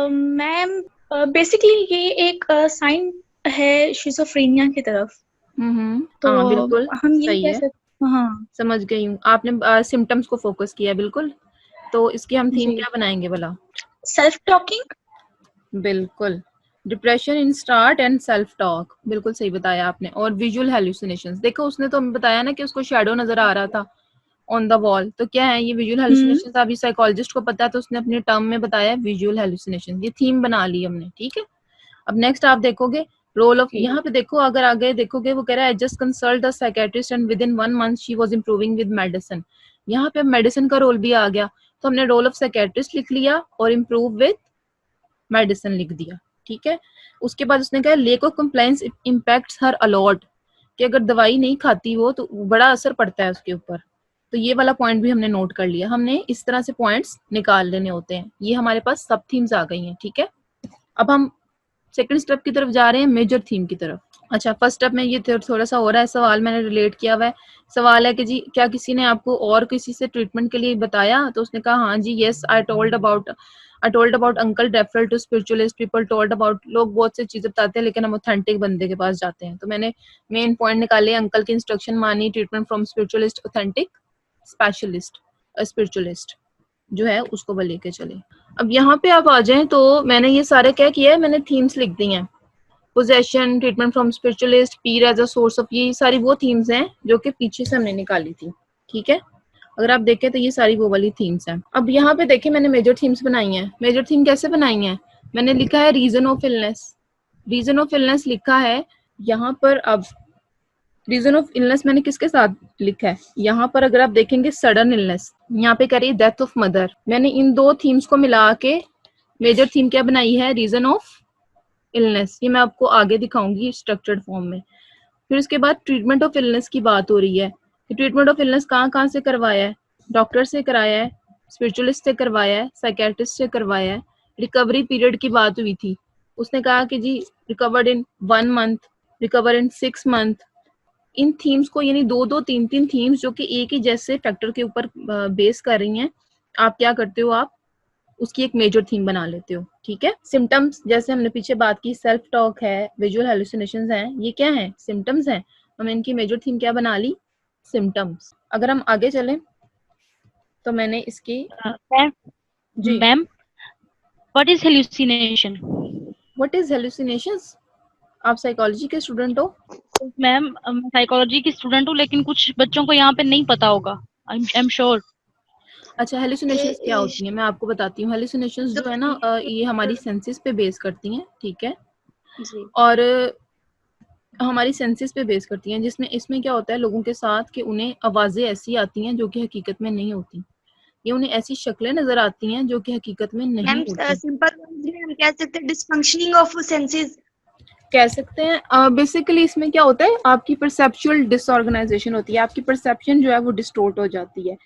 मैम बेसिकली ये एक साइन है शिज़ोफ्रेनिया की तरफ। तो हाँ बिल्कुल हम ये सही कह है, सकते, हाँ समझ गई हूँ। आपने सिम्टम्स को फोकस किया, बिल्कुल। तो इसकी हम थीम जी, क्या बनाएंगे भला? Self talking. बिल्कुल, depression in start and self talk, बिल्कुल सही बताया आपने। और विजुअल हेलुसिनेशंस, देखो उसने तो हमें बताया ना कि उसको शैडो नजर आ रहा था ऑन द वॉल, तो क्या है ये विजुअल हेलुसिनेशंस? अभी साइकोलॉजिस्ट को पता है तो उसने अपने टर्म में बताया विजुअल हेलुसिनेशन। ये थीम बना ली हमने, ठीक है। अब नेक्स्ट आप देखोगे रोल ऑफ, यहाँ पे देखो अगर आगे देखोगे वो कह रहा है just consult the psychiatrist and with in 1 month she was improving with medicine. यहाँ पे मेडिसिन का रोल भी आ गया, तो हमने रोल ऑफ साइकियाट्रिस्ट लिख लिया और इम्प्रूव विद मेडिसिन लिख दिया, ठीक है। उसके बाद उसने कहा lake of compliance impacts her a lot, कि अगर दवाई नहीं खाती वो तो बड़ा असर पड़ता है उसके ऊपर। तो ये वाला पॉइंट भी हमने नोट कर लिया। हमने इस तरह से पॉइंट्स निकाल लेने होते हैं। ये हमारे पास सब थीम्स आ गई हैं, ठीक है। अब हम सेकंड स्टेप की तरफ जा रहे हैं, मेजर थीम की तरफ। अच्छा, फर्स्ट स्टेप में ये थोड़ा सा हो रहा है, सवाल मैंने रिलेट किया हुआ है। सवाल है कि जी क्या किसी ने आपको और किसी से ट्रीटमेंट के लिए बताया? तो उसने कहा हाँ जी, yes I told about uncle referral to spiritualist, people told about. लोग बहुत सी चीजें बताते हैं लेकिन हम ऑथेंटिक बंदे के पास जाते हैं। तो मैंने मेन पॉइंट निकाले, अंकल की इंस्ट्रक्शन मानी, treatment from spiritualist, authentic specialist, spiritualist जो है उसको वो लेके चले। अब यहाँ पे आप आ जाएं तो मैंने ये सारे क्या किया है, मैंने थीम्स लिख दी हैं। Possession, treatment from spiritualist, Pir as a source of, ये सारी वो थीम्स हैं जो कि पीछे से हमने निकाली थी, ठीक है। अगर आप देखें तो ये सारी वो वाली थीम्स हैं। अब यहाँ पे देखें मैंने मेजर थीम्स बनाई हैं। मेजर थीम कैसे बनाई है? मैंने लिखा है reason of illness. Reason of illness लिखा है यहाँ पर। अब रीजन ऑफ इलनेस मैंने किसके साथ लिखा है यहाँ पर? अगर आप देखेंगे सडन इलनेस, यहाँ पे कह रही है डेथ ऑफ मदर। मैंने इन दो थीम्स को मिला के मेजर थीम क्या बनाई है? Reason of illness. ये मैं आपको आगे दिखाऊंगी स्ट्रक्चर्ड फॉर्म में। फिर उसके बाद ट्रीटमेंट ऑफ इलनेस की बात हो रही है कि ट्रीटमेंट ऑफ इलनेस कहाँ कहाँ से करवाया है? डॉक्टर से कराया है, स्पिरिचुअलिस्ट से करवाया है, साइकियाट्रिस्ट से करवाया है। रिकवरी पीरियड की बात हुई थी, उसने कहा कि जी recovered in 1 month, recover in 6 month। इन थीम्स को, यानी दो दो तीन तीन थीम्स जो कि एक ही जैसे फैक्टर के ऊपर बेस कर रही हैं, आप क्या करते हो, आप उसकी एक मेजर थीम बना लेते हो, ठीक है। सिम्टम्स, जैसे हमने पीछे बात की, सेल्फ टॉक है, विजुअल हेलुसिनेशंस हैं, ये क्या है? सिम्टम्स हैं। हमने इनकी मेजर थीम क्या बना ली? सिम्टम्स। अगर हम आगे चलें तो मैंने इसकी जी, ma'am what is hallucination? What is hallucinations? आप साइकोलॉजी के स्टूडेंट हो? मैम साइकोलॉजी की स्टूडेंट हूँ, लेकिन कुछ बच्चों को यहाँ पे नहीं पता होगा। I am sure. अच्छा, हेलुसिनेशंस क्या होती हैं मैं आपको बताती हूँ। हेलुसिनेशंस जो है ना, ये हमारी सेंसेस पे बेस करती हैं, ठीक है। और हमारी सेंसेस पे बेस करती हैं, जिसमें इसमें क्या होता है लोगों के साथ कि उन्हें आवाजें ऐसी आती हैं जो कि हकीकत में नहीं होती, या उन्हें ऐसी शक्लें नजर आती हैं जो कि हकीकत में नहीं होती। सिंपल हम कह सकते हैं डिसफंक्शनिंग ऑफ सेंसेस कह सकते हैं। बेसिकली इसमें क्या होता है, आपकी परसेप्चुअल डिसऑर्गेनाइजेशन होती है, आपकी परसेप्शन जो है वो डिस्टोर्ट हो जाती है,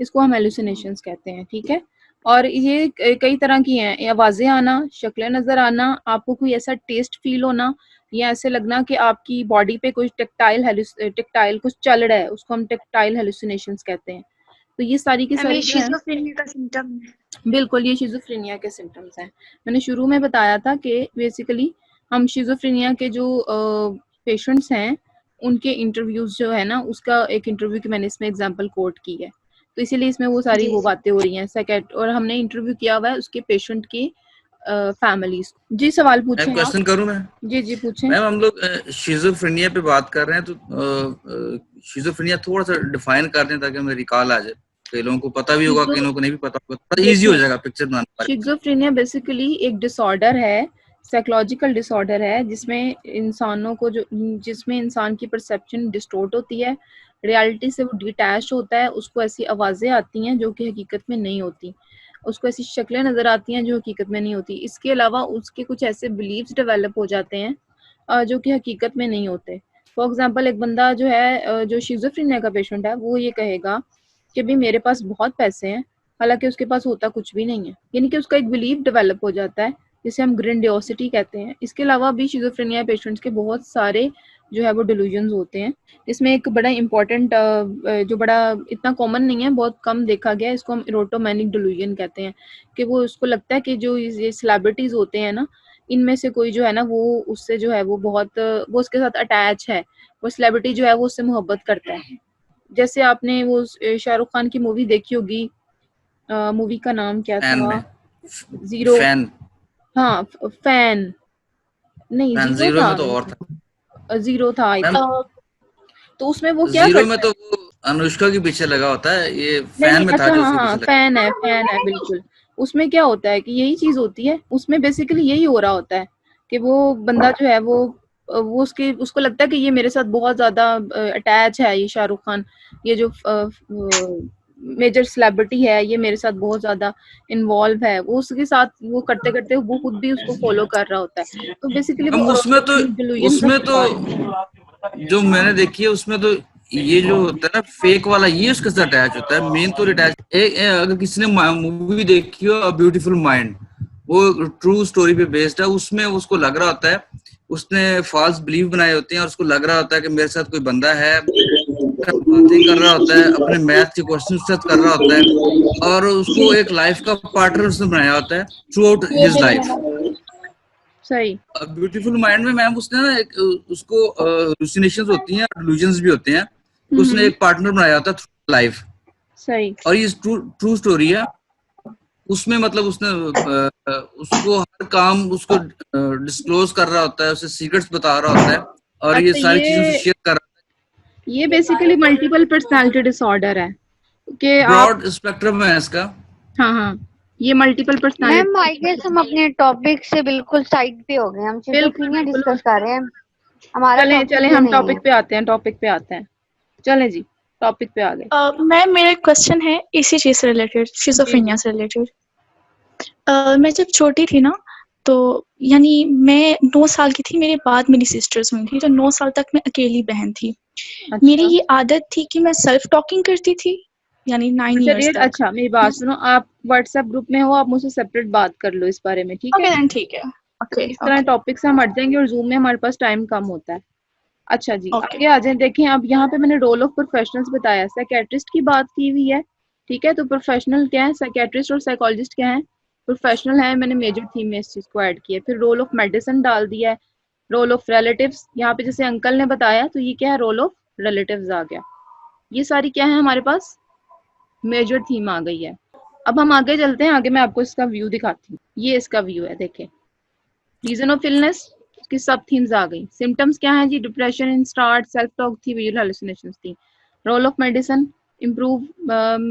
इसको हम हेलुसिनेशंस कहते हैं, ठीक है। और ये कई तरह की हैं, आवाजें आना, शक्लें नजर आना, आपको कोई ऐसा टेस्ट फील होना, या ऐसे लगना कि आपकी बॉडी पे कुछ टेक्टाइल कुछ चल रहा है, उसको हम टेक्टाइल हेलुसिनेशंस कहते हैं। तो ये सारी की सारी जो है, का सिम्टम है। बिल्कुल ये शिजोफ्रेनिया के सिम्टम्स हैं। मैंने शुरू में बताया था कि बेसिकली हम शिजोफ्रेनिया के जो पेशेंट्स हैं उनके इंटरव्यूज जो है ना, उसका एक इंटरव्यू की मैंने इसमें एग्जांपल कोट की है, तो इसीलिए इसमें वो सारी वो बातें हो रही हैं सेकेंड। और हमने इंटरव्यू किया हुआ है उसके पेशेंट की फैमिलीज। जी सवाल मैं पूछें आप। क्वेश्चन करूं मैं? जी पूछें। मैम हम लोग शिजोफ्रेनिया पे बात कर रहे हैं, तो शिजोफ्रेनिया थोड़ा सा डिफाइन कर दें ताकि हमें रिकॉल आ जाए। कई लोगों को पता भी होगा, कई लोगों को नहीं भी पता होगा, थोड़ा इजी हो जाएगा पिक्चर बनाने में। शिज़ोफ्रेनिया बेसिकली एक डिसऑर्डर है, साइकोलॉजिकल डिसऑर्डर है, जिसमें इंसान की परसेप्शन डिस्टॉर्ट होती है, रियलिटी से वो डिटैच होता है, उसको ऐसी आवाज़ें आती हैं जो कि हकीकत में नहीं होती, उसको ऐसी शक्लें नज़र आती हैं जो हकीकत में नहीं होती। इसके अलावा उसके कुछ ऐसे बिलीव्स डेवलप हो जाते हैं जो कि हकीकत में नहीं होते। फॉर एग्जांपल एक बंदा जो है जो शिज़ोफ्रेनिया का पेशेंट है, वो ये कहेगा कि भाई मेरे पास बहुत पैसे हैं, हालांकि उसके पास होता कुछ भी नहीं है, यानी कि उसका एक बिलीव डेवलप हो जाता है जिसे हम ग्रेंडियोसिटी कहते हैं। इसके अलावा भी शिज़ोफ्रेनिया पेशेंट्स के बहुत सारे जो है वो डिल्यूजन्स होते हैं। इसमें एक बड़ा इंपॉर्टेंट जो बड़ा इतना कॉमन नहीं है, बहुत कम देखा गया है, इसको हम इरोटोमैनिक डिल्यूजन कहते हैं, कि वो उसको लगता है कि जो ये सेलिब्रिटीज होते हैं ना, इनमें से कोई जो है ना वो उससे जो है वो बहुत वो उसके साथ अटैच है, वो सेलिब्रिटी जो है वो उससे मोहब्बत करता है। जैसे आपने वो शाहरुख खान की मूवी देखी होगी, मूवी का नाम क्या था? जीरो। फैन। हाँ फैन नहीं, फैन जीरो जीरो था, में तो और था। जीरो था आई थिंक। तो उसमें वो क्या जीरो करता में तो वो अनुष्का के पीछे लगा होता है, ये नहीं फैन में था अच्छा जो हाँ उसके हाँ पीछे लगा। फैन है बिल्कुल। उसमें क्या होता है कि यही चीज होती है, उसमें बेसिकली यही हो रहा होता है कि वो बंदा जो है वो उसको लगता है कि ये मेरे साथ बहुत ज्यादा अटैच है, ये शाहरुख खान, ये जो मेजर सेलिब्रिटी है, ये मेरे साथ बहुत ज्यादा इन्वॉल्व है, वो उसके साथ वो करते करते वो खुद भी उसको फॉलो कर रहा होता है। तो बेसिकली वो हम डिल्यूजन का उसमें तो शिकार है। जो मैंने देखी है उसमें तो ये जो होता है ना फेक वाला, ये उसके साथ अटैच होता है। मेन तो अटैच अगर किसी ने मूवी देखी हो अ ब्यूटीफुल माइंड, वो ट्रू स्टोरी पे बेस्ड है, उसमें उसको लग रहा होता है, उसने फॉल्स बिलीव बनाए होते हैं और उसको लग रहा होता है कि मेरे साथ कोई बंदा है, बातें कर रहा होता है, अपने मैथ के क्वेश्चन उसके साथ कर रहा होता है और उसको एक लाइफ का पार्टनर उसने बनाया होता है थ्रू आउट हिज लाइफ। सही। ब्यूटीफुल माइंड में मैम उसने ना एक उसको हेलुसिनेशंस होती हैं, डिल्यूजन्स भी होते हैं, उसने एक पार्टनर बनाया होता है थ्रू लाइफ। सही। और ये ट्रू स्टोरी है। उसमें मतलब उसने उसको हर काम उसको डिस्क्लोज कर रहा होता है, उसे सीक्रेट्स बता रहा होता है और ये अच्छा सारी चीजें उसे शेयर कर रहा ये बेसिकली मल्टीपल पर्सनालिटी डिसऑर्डर है कि है। आप ब्रॉड स्पेक्ट्रम है इसका। हाँ ये multiple personality. Ma'am I guess हम अपने टॉपिक से बिल्कुल साइड पे हो गए, हम शिज़ोफ्रेनिया डिस्कस कर रहे हैं, हमारा चले हम टॉपिक पे आते हैं, चलें जी टॉपिक पे आ गए। मैम मेरा क्वेश्चन है इसी चीज से रिलेटेड, शिज़ोफ्रेनिया से रिलेटेड। मैं जब छोटी थी ना, तो यानी मैं 9 साल की थी, मेरे बाद मेरी सिस्टर्स हुई थी, तो 9 साल तक मैं अकेली बहन थी। अच्छा। मेरी ये आदत थी कि मैं सेल्फ टॉकिंग करती थी, यानी 9 इयर्स तक। अच्छा मेरी बात सुनो, आप व्हाट्सएप ग्रुप में हो, आप मुझसे सेपरेट बात कर लो इस बारे में, ठीक है? ओके देन ठीक है। तो इस तरह टॉपिक से हम हट जाएंगे और जूम में हमारे पास टाइम कम होता है। अच्छा जी आगे आ जाए। देखें अब यहाँ पे मैंने रोल ऑफ प्रोफेशनल्स बताया, साइकेट्रिस्ट की बात की हुई है, ठीक है? तो प्रोफेशनल क्या है? साइकेट्रिस्ट और साइकोलॉजिस्ट क्या है? प्रोफेशनल है। मैंने मेजर थीम में इस चीज को ऐड किया। फिर रोल ऑफ मेडिसिन डाल दिया है, रोल ऑफ रिलेटिव्स, यहाँ पे जैसे अंकल ने बताया तो ये क्या है? रोल ऑफ रिलेटिव्स आ गया। ये सारी क्या है हमारे पास? मेजर थीम आ गई है। अब हम आगे चलते हैं, आगे मैं आपको इसका व्यू दिखाती हूँ। ये इसका व्यू है, देखें। रीजन ऑफ इलनेस की सब थीम्स आ गई। सिम्टम्स क्या है जी? Depression in start, self talk थी, विजुअल हेलुसिनेशंस थी। Role of medicine, improve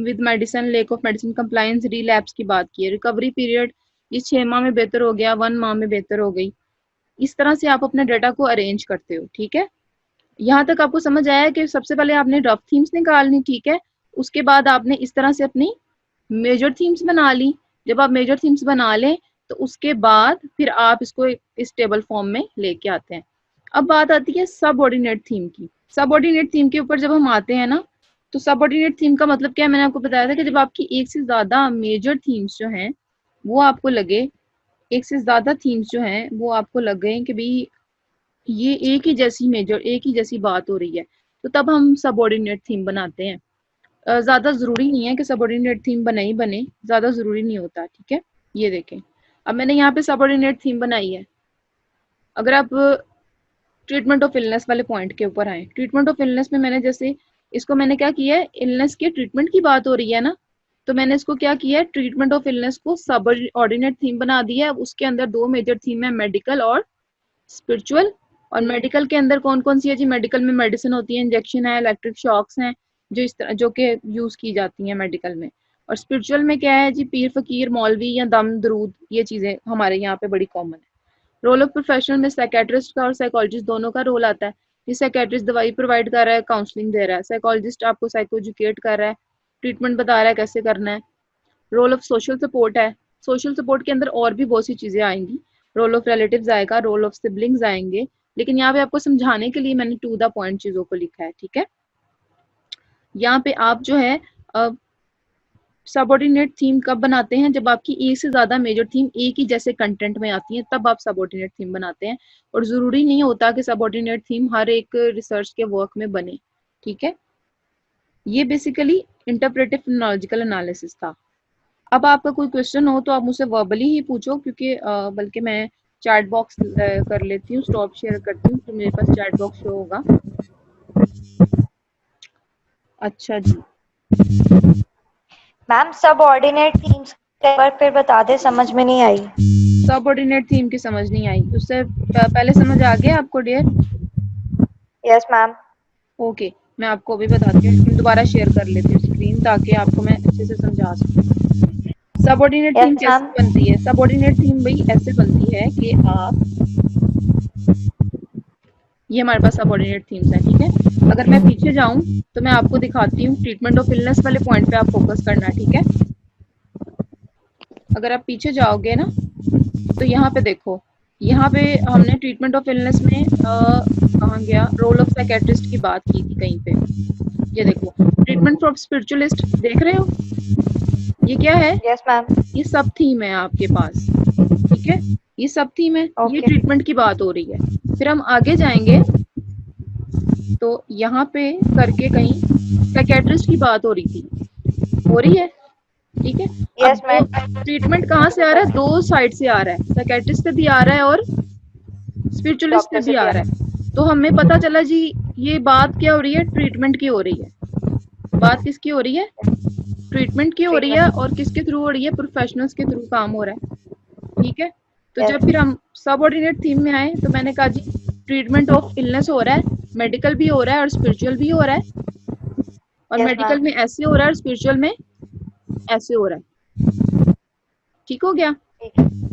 with medicine, lack of medicine, compliance, relapse की बात की है। रिकवरी पीरियड, ये 6 माह में बेहतर हो गया, 1 माह में बेहतर हो गई। इस तरह से आप अपने डाटा को अरेंज करते हो, ठीक है? यहाँ तक आपको समझ आया कि सबसे पहले आपने रफ थीम्स निकालनी, ठीक है? उसके बाद आपने इस तरह से अपनी मेजर थीम्स बना ली। जब आप मेजर थीम्स बना लें तो उसके बाद फिर आप इसको इस टेबल फॉर्म में लेके आते हैं। अब बात आती है सबऑर्डिनेट थीम की। सबऑर्डिनेट थीम के ऊपर जब हम आते हैं ना, तो सबऑर्डिनेट थीम का मतलब क्या है? मैंने आपको बताया था कि जब आपकी एक से ज्यादा मेजर थीम्स जो हैं वो आपको लगे, एक से ज्यादा थीम्स जो हैं वो आपको लगे कि भाई ये एक ही जैसी मेजर, एक ही जैसी बात हो रही है, तो तब हम सबऑर्डिनेट थीम बनाते हैं। ज्यादा जरूरी नहीं है कि सबऑर्डिनेट थीम बने ही बने, ज्यादा जरूरी नहीं होता, ठीक है? ये देखें, अब मैंने यहाँ पे सबऑर्डिनेट थीम बनाई है। अगर आप ट्रीटमेंट ऑफ इलनेस वाले पॉइंट के ऊपर आए। ट्रीटमेंट ऑफ इलनेस में मैंने जैसे इसको मैंने क्या किया है, इलनेस के ट्रीटमेंट की बात हो रही है ना, तो मैंने इसको क्या किया है, ट्रीटमेंट ऑफ इलनेस को सब ऑर्डिनेट थीम बना दिया है। उसके अंदर दो मेजर थीम है, मेडिकल और स्पिरिचुअल। और मेडिकल के अंदर कौन कौन सी है जी, मेडिकल में मेडिसिन होती है, इंजेक्शन है, इलेक्ट्रिक शॉक्स हैं, जो इस तरह जो कि यूज की जाती हैं मेडिकल में। और स्पिरिचुअल में क्या है जी, पीर फकीर मौलवी या दम दरूद, ये चीजें हमारे यहाँ पे बड़ी कॉमन है। रोल ऑफ प्रोफेशनल में साइकेट्रिस्ट का और साइकोलॉजिस्ट दोनों का रोल आता है। ये साइकेट्रिस्ट दवाई प्रोवाइड कर रहा है, काउंसलिंग दे रहा है, साइकोलॉजिस्ट आपको साइको एजुकेट कर रहा है, ट्रीटमेंट बता रहा है कैसे करना है। रोल ऑफ सोशल सपोर्ट है, सोशल सपोर्ट के अंदर और भी बहुत सी चीजें आएंगी, रोल ऑफ रिलेटिव्स आएगा, रोल ऑफ सिबलिंग्स आएंगे, लेकिन यहाँ पे आपको समझाने के लिए मैंने टू द पॉइंट चीजों को लिखा है, ठीक है। यहाँ पे आप जो है सबऑर्डिनेट थीम कब बनाते हैं, जब आपकी एक से ज्यादा मेजर थीम एक ही जैसे कंटेंट में आती है, तब आप सबऑर्डिनेट थीम बनाते हैं। और जरूरी नहीं होता कि सबऑर्डिनेट थीम हर एक रिसर्च के वर्क में बने, ठीक है। ये बेसिकली इंटरप्रेटिव फिनोलॉजिकल एनालिसिस था। अब आपका कोई क्वेश्चन हो तो आप मुझसे वर्बली ही पूछो, क्योंकि बल्कि मैं चैट बॉक्स कर लेती हूँ, स्टॉप शेयर करती हूँ, तो मेरे पास चैट बॉक्स शो होगा। अच्छा जी, मैम सबऑर्डिनेट थीम्स एक बार फिर बता दे, समझ में नहीं आई। सबऑर्डिनेट थीम की समझ नहीं आई, उससे पहले समझ आ गया आपको डियर? Yes ma'am. ओके, मैं आपको अभी बताती हूँ, दोबारा शेयर कर लेती हूँ स्क्रीन, ताकि आपको मैं अच्छे से समझा सकूँ। सबऑर्डिनेट थीम कैसे बनती है? सबऑर्डिनेट थीम भाई ऐसे बनती है कि आप, ये हमारे पास सबऑर्डिनेट थीम्स हैं, ठीक है। अगर मैं पीछे जाऊं तो मैं आपको दिखाती हूँ, ट्रीटमेंट ऑफ इलनेस वाले पॉइंट पे आप फोकस करना, ठीक है। अगर आप पीछे जाओगे ना, तो यहाँ पे देखो, यहाँ पे हमने ट्रीटमेंट ऑफ इलनेस में कहाँ गया, रोल ऑफ साइकेट्रिस्ट की बात की थी कहीं पे। ये देखो, ट्रीटमेंट फॉर स्पिरिचुअलिस्ट, देख रहे हो ये क्या है? Yes ma'am. ये सब थीम है आपके पास, ठीक है, ये सब थीम है। ये ट्रीटमेंट की बात हो रही है। फिर हम आगे जाएंगे तो यहाँ पे करके कहीं साइकेट्रिस्ट की बात हो रही थी, हो रही है, ठीक है। Yes ma'am. ट्रीटमेंट कहाँ से आ रहा है? दो साइड से आ रहा है, साइकेट्रिस्ट से भी आ रहा है और स्पिरिचुअलिस्ट से भी आ रहा है। तो हमें पता चला जी, ये बात क्या हो रही है? ट्रीटमेंट की हो रही है। बात किसकी हो रही है? ट्रीटमेंट की हो रही है। और किसके थ्रू हो रही है? प्रोफेशनल्स के थ्रू काम हो रहा है, ठीक है। तो जब फिर हम सबऑर्डिनेट थीम में आए तो मैंने कहा जी, ट्रीटमेंट ऑफ इलनेस हो रहा है, मेडिकल भी हो रहा है और स्पिरिचुअल भी हो रहा है। और मेडिकल में ऐसे हो रहा है और स्पिरिचुअल में ऐसे हो रहा है, ठीक हो गया?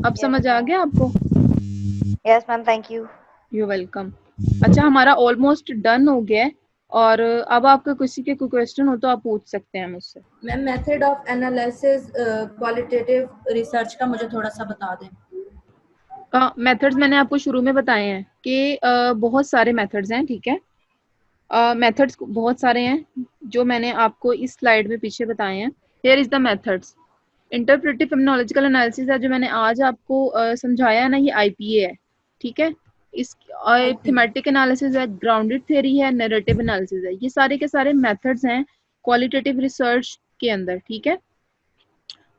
अब समझ आ गया आपको? Yes ma'am, thank you. You welcome. अच्छा, हमारा ऑलमोस्ट डन हो गया है, और अब आपका किसी के कोई क्वेश्चन हो तो आप पूछ सकते हैं मुझसे। Ma'am method of analysis qualitative research का मुझे थोड़ा सा बता दें। मेथड्स मैंने आपको शुरू में बताए हैं कि बहुत सारे मेथड्स हैं, ठीक है। मेथड्स बहुत सारे हैं जो मैंने आपको इस स्लाइड में पीछे बताए हैं। Here is the methods. Interpretive phenomenological analysis है जो मैंने आज आपको समझाया है ना, ये आईपीए है, ठीक है। इस थीमेटिक एनालिसिस है, ग्राउंडेड थ्योरी है, नैरेटिव एनालिसिस है। ये सारे के सारे मेथड्स हैं क्वालिटेटिव रिसर्च के अंदर, ठीक है।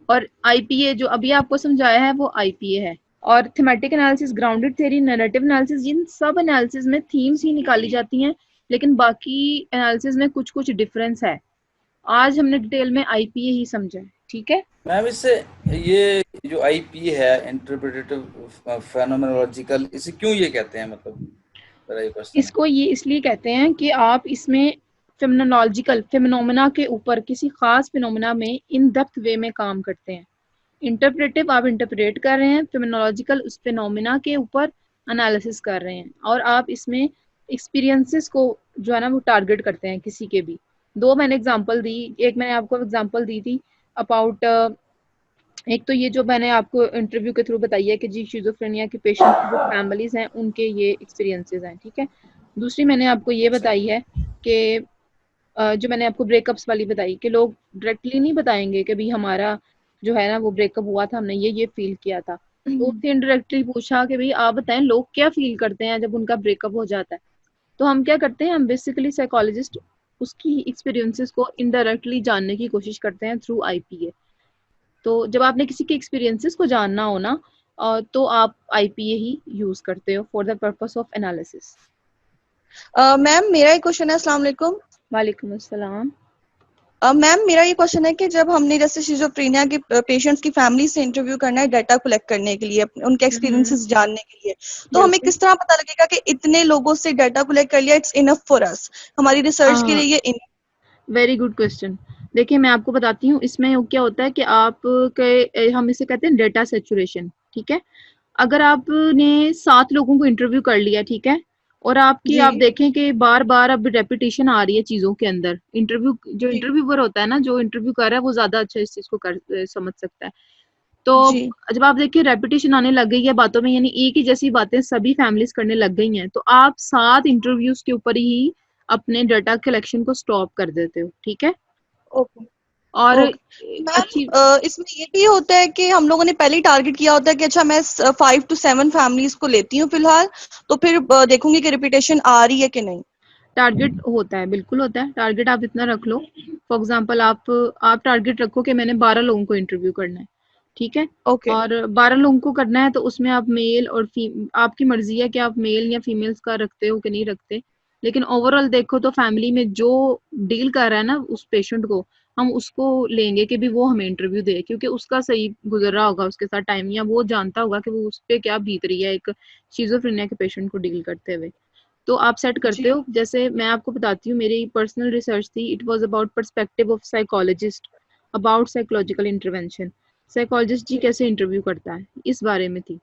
और आईपीए जो अभी आपको समझाया है वो आईपीए है। और thematic analysis, grounded theory, narrative analysis, इन सब एनालिसिस में थीम्स ही निकाली जाती हैं, लेकिन बाकी एनालिसिस में कुछ कुछ डिफरेंस है। आज हमने डिटेल में आईपीए ही समझा है, ठीक है। मैम इससे ये जो आईपीए है, इंटरप्रेटिव फेनोमेनोलॉजिकल, इसे क्यों ये कहते हैं, मतलब इसको ये इसलिए कहते हैं कि आप इसमें फेमिनोलॉजिकल फिनोमेना के ऊपर किसी खास फिनोमेना में इन डेप्थ वे में काम करते हैं। इंटरप्रेटिव आप इंटरप्रेट कर रहे हैं, फेमिनोलॉजिकल उस फिनोमेना के ऊपर एनालिसिस कर रहे हैं, और आप इसमें एक्सपीरियंसेस को जो है ना वो टारगेट करते हैं किसी के भी। दो मैंने एग्जांपल दी, एक मैंने आपको एग्जांपल दी थी अबाउट, एक तो ये जो मैंने आपको इंटरव्यू के थ्रू बताई है कि जी शिज़ोफ्रेनिया के पेशेंट जो फैमिलीज हैं उनके ये एक्सपीरियंसेस हैं, ठीक है। दूसरी मैंने आपको ये बताई है कि जो मैंने आपको ब्रेकअप्स वाली बताई कि लोग डायरेक्टली नहीं बताएंगे कि भाई हमारा जो है ना वो ब्रेकअप हुआ था, हमने ये फील किया था। तो उससे इनडायरेक्टली पूछा कि भाई आप बताएं लोग क्या फील करते हैं जब उनका ब्रेकअप हो जाता है। तो हम क्या करते हैं, हम बेसिकली साइकोलॉजिस्ट उसकी एक्सपीरियंसेस को इनडायरेक्टली जानने की कोशिश करते हैं थ्रू आईपीए। तो जब आपने किसी के एक्सपीरियंसेस को जानना हो ना, तो आप आईपीए ही यूज करते हो for the purpose of analysis, ma'am मेरा एक क्वेश्चन है, अस्सलाम वालेकुम। वालेकुम अस्सलाम। मैम मेरा ये क्वेश्चन है कि जब हमने जैसे शिज़ोफ्रेनिया के पेशेंट्स की फैमिली से इंटरव्यू करना है डाटा कलेक्ट करने के लिए, उनके एक्सपीरियंसेस जानने के लिए, तो हमें किस तरह पता लगेगा कि इतने लोगों से डाटा कलेक्ट कर लिया, इट्स इनफ फॉर अस, हमारी रिसर्च के लिए ये वेरी गुड क्वेश्चन। देखिए मैं आपको बताती हूँ इसमें क्या होता है कि आप के हम इसे कहते हैं डेटा सेचुरेशन, ठीक है। अगर आपने 7 लोगों को इंटरव्यू कर लिया, ठीक है, और आपकी आप देखें कि बार बार अब रेपिटेशन आ रही है चीजों के अंदर, इंटरव्यू जो इंटरव्यूअर होता है ना, जो इंटरव्यू कर रहा है वो ज्यादा अच्छा इस चीज को समझ सकता है। तो जब आप देखिए रेपिटेशन आने लग गई है बातों में, यानी एक ही जैसी बातें सभी फैमिलीज करने लग गई हैं, तो आप 7 इंटरव्यूज के ऊपर ही अपने डाटा कलेक्शन को स्टॉप कर देते हो, ठीक है। ओके। और इसमें ये भी होता है कि हम लोगों ने पहले ही टारगेट किया होता है कि अच्छा मैं 5 to 7 फैमिलीज को लेती हूँ फिलहाल, तो फिर देखूंगी कि रिपीटेशन आ रही है कि नहीं। टारगेट होता है, बिल्कुल होता है टारगेट, आप इतना रख लो। फॉर एग्जांपल आप टारगेट रखो कि मैंने 12 लोगों को इंटरव्यू करना है, ठीक है। और 12 लोगों को करना है तो उसमें आप मेल और आपकी मर्जी है कि आप मेल या फीमेल्स का रखते हो कि नहीं रखते, लेकिन ओवरऑल देखो तो फैमिली में जो डील कर रहा है ना उस पेशेंट को, हम उसको लेंगे कि भी वो हमें इंटरव्यू दे, क्योंकि उसका सही गुजर रहा होगा उसके साथ टाइम, या वो जानता होगा कि वो उस पर क्या बीत रही है एक शिज़ोफ्रेनिया के पेशेंट को डील करते हुए। तो आप सेट करते हो। जैसे मैं आपको बताती हूँ, मेरी पर्सनल रिसर्च थी, it was about perspective of psychologist about psychological intervention. Psychologist जी कैसे इंटरव्यू करता है इस बारे में थी।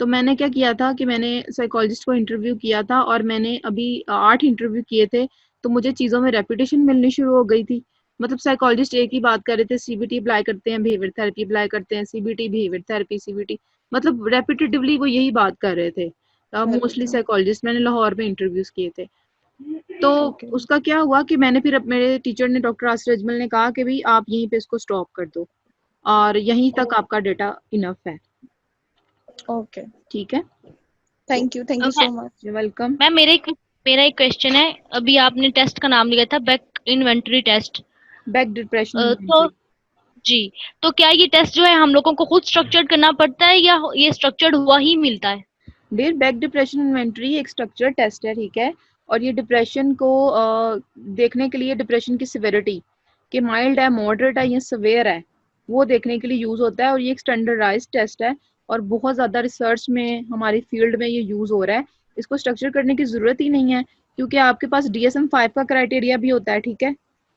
तो मैंने क्या किया था कि मैंने साइकोलॉजिस्ट को इंटरव्यू किया था, और मैंने अभी 8 इंटरव्यू किए थे, तो मुझे चीज़ों में रेपुटेशन मिलनी शुरू हो गई थी। मतलब साइकोलॉजिस्ट एक ही बात कर रहे थे, सीबीटी अप्लाई करते हैं, बिहेवियर थेरेपी अप्लाई करते हैं, सीबीटी बिहेवियर थेरेपी, सीबीटी, मतलब रेपिटेटिवली वो यही बात कर रहे थे। मोस्टली साइकोलॉजिस्ट मैंने लाहौर में इंटरव्यूज किए थे। तो उसका क्या हुआ कि मैंने फिर मेरे टीचर ने, डॉक्टर आसिर अजमल ने कहा कि भाई आप यहीं पे इसको स्टॉप कर दो और यहीं तक आपका डेटा इनफ है। ओके, ठीक है, thank you so much. Welcome. Ma'am मेरा एक क्वेश्चन है, अभी आपने टेस्ट का नाम लिया था Beck inventory test, Beck depression तो जी, तो क्या ये टेस्ट जो है हम लोगों को खुद स्ट्रक्चर्ड करना पड़ता है या ये स्ट्रक्चर्ड हुआ ही मिलता है? डियर, बैक डिप्रेशन इन्वेंटरी एक स्ट्रक्चर टेस्ट है, ठीक है, और ये डिप्रेशन को देखने के लिए, डिप्रेशन की सिविरिटी कि माइल्ड है, मॉडरेट है या सवेयर है, वो देखने के लिए यूज होता है। और ये एक स्टैंडर्डाइज्ड टेस्ट है और बहुत ज्यादा रिसर्च में हमारी फील्ड में ये यूज हो रहा है। इसको स्ट्रक्चर करने की जरूरत ही नहीं है, क्योंकि आपके पास DSM-5 का क्राइटेरिया भी होता है, ठीक है,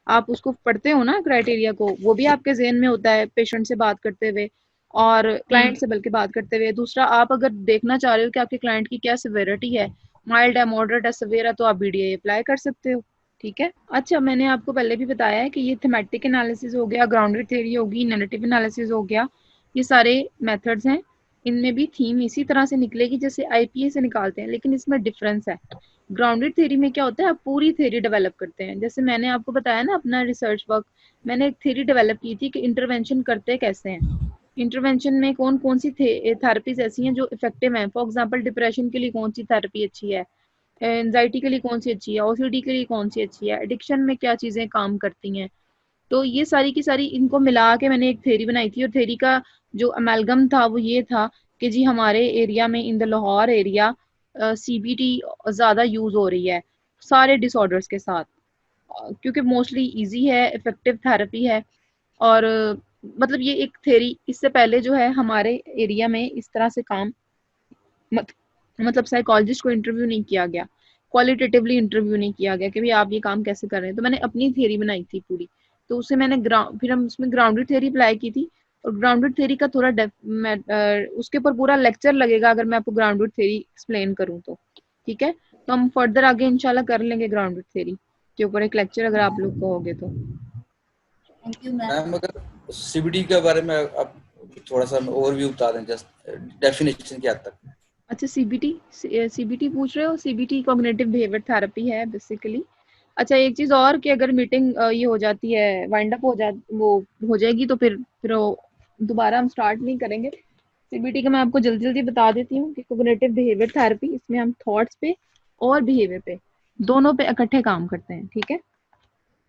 आप उसको पढ़ते हो ना क्राइटेरिया को, वो भी आपके ज़हन में होता है पेशेंट से बात करते हुए और क्लाइंट से बल्कि बात करते हुए। दूसरा, आप अगर देखना चाह रहे हो कि आपके क्लाइंट की क्या सिविरिटी है, माइल्ड है, मॉडरेट है, सवेयर है, तो आप BDA अप्लाई कर सकते हो, ठीक है। अच्छा, मैंने आपको पहले भी बताया है कि ये थीमेटिक एनालिसिस हो गया, ग्राउंडेड थ्योरी होगी, नैरेटिव एनालिसिस हो गया, ये सारे मेथड्स हैं। इनमें भी थीम इसी तरह से निकलेगी जैसे IPA से निकालते हैं, लेकिन इसमें डिफरेंस है। ग्राउंडेड थ्योरी में क्या होता है, आप पूरी थ्योरी डेवलप करते हैं। जैसे मैंने आपको बताया ना अपना रिसर्च वर्क, मैंने एक थ्योरी डेवलप की थी कि इंटरवेंशन करते कैसे हैं, इंटरवेंशन में कौन कौन सी थेरेपीज ऐसी हैं जो इफेक्टिव हैं। फॉर एग्जांपल डिप्रेशन के लिए कौन सी थेरेपी अच्छी है, एंजाइटी के लिए कौन सी अच्छी है, OCD के लिए कौन सी अच्छी है, एडिक्शन में क्या चीज़ें काम करती हैं। तो ये सारी की सारी इनको मिला के मैंने एक थ्योरी बनाई थी, और थ्योरी का जो अमेलगम था वो ये था कि जी हमारे एरिया में, in the Lahore area, CBT ज़्यादा यूज़ हो रही है सारे डिसऑर्डर्स के साथ, क्योंकि मोस्टली इजी है, इफेक्टिव थेरेपी है। और मतलब ये एक थ्योरी, इससे पहले जो है हमारे एरिया में इस तरह से काम मतलब साइकोलॉजिस्ट को इंटरव्यू नहीं किया गया, क्वालिटेटिवली इंटरव्यू नहीं किया गया कि भाई आप ये काम कैसे कर रहे हैं। तो मैंने अपनी थ्योरी बनाई थी पूरी, तो उसे मैंने फिर हम उसमें ग्राउंडेड थ्योरी अप्लाई की थी। और ग्राउंडेड थ्योरी का थोड़ा उसके ऊपर पूरा लेक्चर लगेगा अगर मैं आपको ग्राउंडेड थ्योरी एक्सप्लेन करूँ तो, ठीक है। तो हम फर्दर आगे इंशाल्लाह कर लेंगे ग्राउंडेड थ्योरी के ऊपर एक लेक्चर, अगर आप लोग कहोगे तो। Thank you ma'am. अगर CBT के बारे में आप थोड़ा सा ओवरव्यू बता दें, जस्ट डेफिनेशन क्या तक। अच्छा, CBT पूछ रहे हो? CBT कॉग्निटिव बिहेवियर थेरेपी है बेसिकली। अच्छा, एक चीज और कि अगर मीटिंग ये हो जाती है, वाइंड अप हो जाएगी, तो फिर दोबारा हम स्टार्ट नहीं करेंगे। CBT का मैं आपको जल्दी जल्दी बता देती हूँ कि कॉग्निटिव बिहेवियर थेरेपी, इसमें हम थॉट्स पे और बिहेवियर पे दोनों पे इकट्ठे काम करते हैं, ठीक है।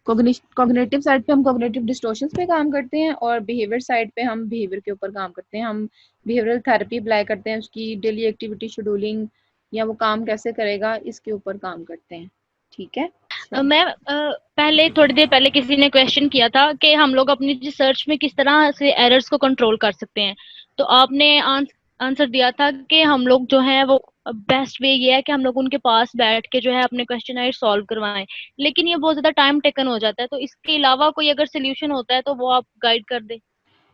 कॉग्निटिव साइड पे हम कॉग्निटिव डिस्टॉर्शंस पे काम करते हैं, और बिहेवियर साइड पे हम बिहेवियर के ऊपर काम करते हैं। हम बिहेवियरल थेरेपी अप्लाई करते हैं, उसकी डेली एक्टिविटी शेड्यूलिंग, या वो काम कैसे करेगा, इसके ऊपर काम करते हैं। ठीक है मैम, पहले थोड़ी देर पहले किसी ने क्वेश्चन किया था कि हम लोग अपनी रिसर्च में किस तरह से एरर्स को कंट्रोल कर सकते हैं, तो आपने आंसर दिया था कि हम लोग जो है वो बेस्ट वे ये है कि हम लोग उनके पास बैठ के जो है अपने क्वेश्चन सॉल्व करवाएं, लेकिन ये बहुत ज्यादा टाइम टेकन हो जाता है, तो इसके अलावा कोई अगर सोल्यूशन होता है तो वो आप गाइड कर दे।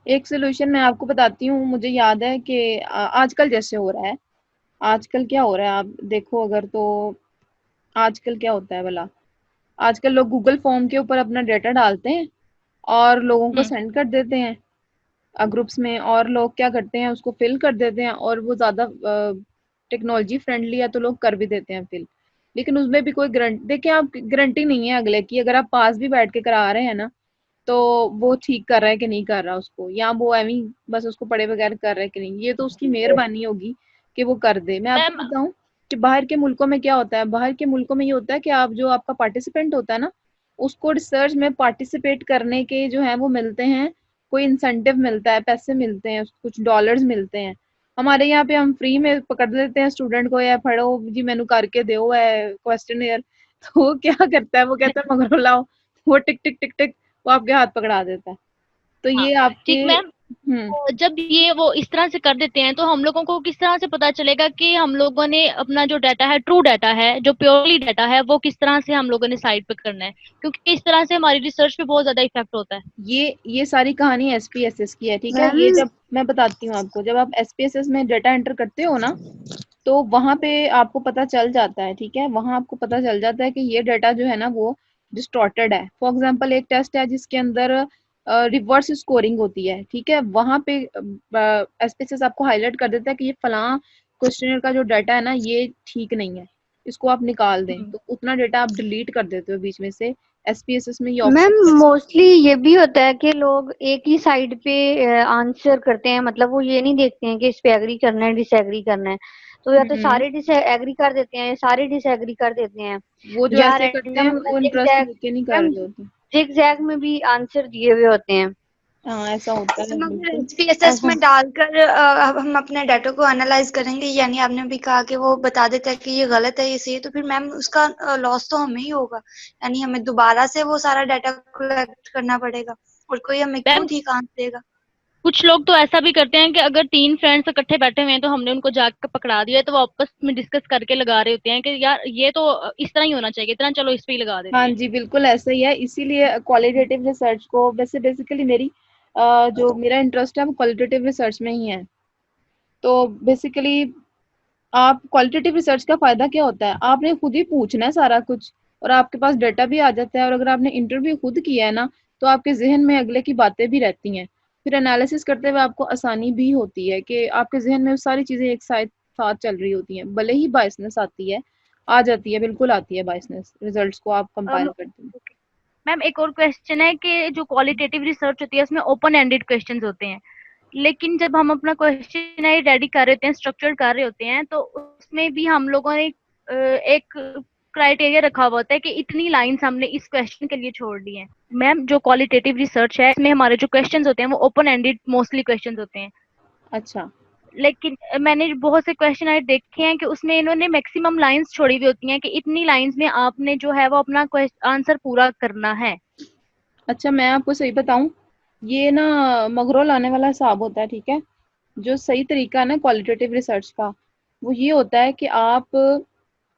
एक सोल्यूशन मैं आपको बताती हूँ। मुझे याद है कि आजकल जैसे हो रहा है, आजकल क्या हो रहा है आप देखो अगर, तो आजकल क्या होता है भला, आजकल लोग गूगल फॉर्म के ऊपर अपना डेटा डालते हैं और लोगों को सेंड कर देते हैं ग्रुप्स में, और लोग क्या करते हैं उसको फिल कर देते हैं, और वो ज़्यादा टेक्नोलॉजी फ्रेंडली है तो लोग कर भी देते हैं फिल, लेकिन उसमें भी कोई गारंटी, देखिए आप गारंटी नहीं है अगले की, अगर आप पास भी बैठ के करा रहे हैं ना तो वो ठीक कर रहा है कि नहीं कर रहा उसको, या वो एवं बस उसको पढ़े बगैर कर रहा है कि नहीं, ये तो उसकी मेहरबानी होगी कि वो कर दे। मैं आपको बताऊं कि बाहर के मुल्कों में क्या होता है, बाहर के मुल्कों में ये होता है कि आप जो आपका पार्टिसिपेंट होता है ना, उसको रिसर्च में पार्टिसिपेट करने के जो है वो मिलते हैं, कोई इंसेंटिव मिलता है, पैसे मिलते हैं, कुछ डॉलर्स मिलते हैं। हमारे यहाँ पे हम फ्री में पकड़ देते हैं स्टूडेंट को, या पढ़ो जी मैनू करके दो है क्वेश्चन, तो वो क्या करता है, वो कहता है मगर लाओ, वो टिक टिक टिक टिक वो आपके हाथ पकड़ा देता है। तो ये आपके ठीक मैम, जब ये वो इस तरह से कर देते हैं तो हम लोगों को किस तरह से पता चलेगा कि हम लोगों ने अपना जो डाटा है, ट्रू डाटा है, जो प्योरली डाटा है, वो किस तरह से हम लोगों ने साइट पे करना है, क्योंकि इस तरह से हमारी रिसर्च पे बहुत ज्यादा इफेक्ट होता है। ये सारी कहानी एसपीएसएस की है, ठीक है। ये जब मैं बताती हूँ आपको, जब आप एसपीएसएस में डाटा एंटर करते हो ना, तो वहां पे आपको पता चल जाता है, ठीक है, वहां आपको पता चल जाता है कि ये डाटा जो है ना वो डिस्टॉर्टेड है। फॉर एग्जांपल एक टेस्ट है जिसके अंदर रिवर्स स्कोरिंग होती है, ठीक है, वहां पे एसपीएसएस आपको हाईलाइट कर देता है कि ये फलां क्वेश्चनर का जो डाटा है ना ये ठीक नहीं है, इसको आप निकाल दें, तो उतना डाटा आप डिलीट कर देते हो बीच में से। एसपीएसएस में ये मैम ऑप्शन मोस्टली ये भी होता है कि लोग एक ही साइड पे आंसर करते हैं, मतलब वो ये नहीं देखते हैं कि इस पे एग्री करना है डिसएग्री करना है, तो या तो सारे डिसएग्री कर देते हैं, सारे डिसएग्री कर देते हैं, वो जो या ऐसे करते हैं वो इंटरेस्ट लेके नहीं कर रहे होते, जिगजैग में भी आंसर दिए हुए होते हैं। हाँ ऐसा होता है मगर एसपीएसएस में डालकर अब हम अपने डाटा को एनालाइज करेंगे, यानी आपने भी कहा कि वो बता देता है कि ये गलत है ये सही है, तो फिर मैम उसका लॉस तो हमें ही होगा, यानी हमें दोबारा से वो सारा डाटा कलेक्ट करना पड़ेगा, और कोई हमें क्यों ठीक आंसर देगा। कुछ लोग तो ऐसा भी करते हैं कि अगर 3 फ्रेंड्स इकट्ठे बैठे हुए हैं तो हमने उनको जाकर पकड़ा दिया है, तो वो आपस में डिस्कस करके लगा रहे होते हैं कि यार ये तो इस तरह ही होना चाहिए, इतना चलो इस पे ही लगा देते हैं। हाँ जी बिल्कुल ऐसा ही है, इसीलिए क्वालिटेटिव रिसर्च को, वैसे बेसिकली मेरी जो मेरा इंटरेस्ट है वो क्वालिटेटिव रिसर्च में ही है। तो बेसिकली आप क्वालिटेटिव रिसर्च का फायदा क्या होता है, आपने खुद ही पूछना है सारा कुछ और आपके पास डाटा भी आ जाता है, और अगर आपने इंटरव्यू खुद किया है ना तो आपके जहन में अगले की बातें भी रहती हैं, फिर एनालिसिस करते हुए आपको आसानी भी होती है कि आपके जहन में सारी चीजें एक साथ चल रही होती हैं, भले ही बायसनेस आती है, आ जाती है, बिल्कुल आती है बायसनेस, रिजल्ट्स को आप कंपाइल करते हैं। मैम एक और क्वेश्चन है कि जो क्वालिटेटिव रिसर्च होती है उसमें ओपन एंडेड क्वेश्चंस होते हैं, लेकिन जब हम अपना क्वेश्चन रेडी कर रहे होते हैं, स्ट्रक्चर कर रहे होते हैं, तो उसमें भी हम लोगों ने एक क्राइटेरिया रखा हुआ होता है कि इतनी लाइंस हमने इस क्वेश्चन के लिए छोड़ दी हैं। मैम जो क्वालिटेटिव रिसर्च है इसमें हमारे जो क्वेश्चंस होते हैं वो ओपन एंडेड मोस्टली क्वेश्चंस होते हैं। अच्छा, लेकिन मैंने बहुत से क्वेश्चन देखे हैं कि उसमें इन्होंने मैक्सिमम लाइंस छोड़ी हुई होती हैं कि इतनी लाइंस में आपने जो है वो अपना आंसर पूरा करना है। अच्छा मैं आपको सही बताऊं, ये ना मगरोल आने वाला हिसाब होता है, ठीक है। जो सही तरीका है ना क्वालिटेटिव रिसर्च का, वो ये होता है कि आप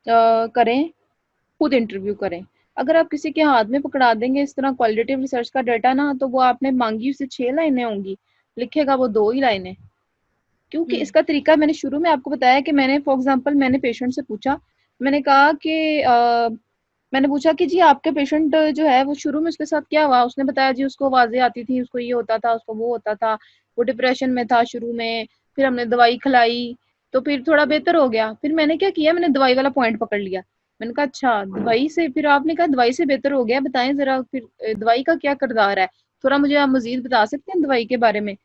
करें, खुद इंटरव्यू करें। अगर आप किसी के हाथ में पकड़ा देंगे इस तरह क्वालिटेटिव रिसर्च का डाटा ना, तो वो आपने मांगी उससे 6 लाइनें होंगी, लिखेगा वो 2 ही लाइनें, क्योंकि इसका तरीका मैंने शुरू में आपको बताया कि मैंने फॉर एग्जांपल मैंने पेशेंट से पूछा, मैंने कहा कि मैंने पूछा कि जी आपके पेशेंट जो है वो शुरू में उसके साथ क्या हुआ, उसने बताया जी उसको आवाजें आती थी, उसको ये होता था, उसको वो होता था, वो डिप्रेशन में था शुरू में, फिर हमने दवाई खिलाई तो फिर थोड़ा बेहतर हो गया। फिर मैंने क्या किया, मैंने दवाई वाला पॉइंट पकड़ लिया, मैंने कहा अच्छा दवाई से, फिर आपने कहा दवाई से बेहतर हो गया, बताएं जरा फिर दवाई का क्या किरदार है, थोड़ा मुझे आप मजीद बता सकते हैं दवाई के बारे में।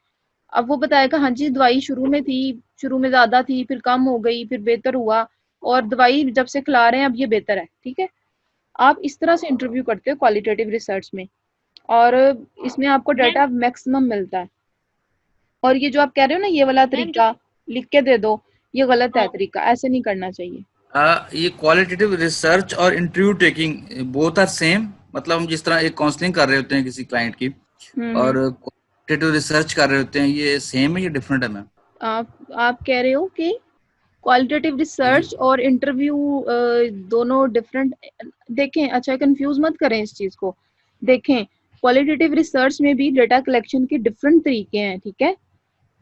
अब वो बताएगा हाँ जी दवाई शुरू में थी, शुरू में ज्यादा थी, फिर कम हो गई, फिर बेहतर हुआ, और दवाई जब से खिला रहे हैं अब ये बेहतर है, ठीक है। आप इस तरह से इंटरव्यू करते हो क्वालिटेटिव रिसर्च में, और इसमें आपको डाटा मैक्सिमम मिलता है। और ये जो आप कह रहे हो ना ये वाला तरीका लिख के दे दो, ये गलत है तरीका, ऐसे नहीं करना चाहिए। ये क्वालिटेटिव रिसर्च और interview taking both are same, मतलब हम जिस तरह एक काउंसलिंग कर रहे होते हैं किसी क्लाइंट की और क्वालिटेटिव रिसर्च कर रहे होते हैं, ये सेम है, ये डिफरेंट है मैम? आप कह रहे हो कि क्वालिटेटिव रिसर्च और इंटरव्यू दोनों डिफरेंट? देखें, अच्छा कंफ्यूज मत करें इस चीज को। देखें, क्वालिटेटिव रिसर्च में भी डेटा कलेक्शन के डिफरेंट तरीके हैं, ठीक है।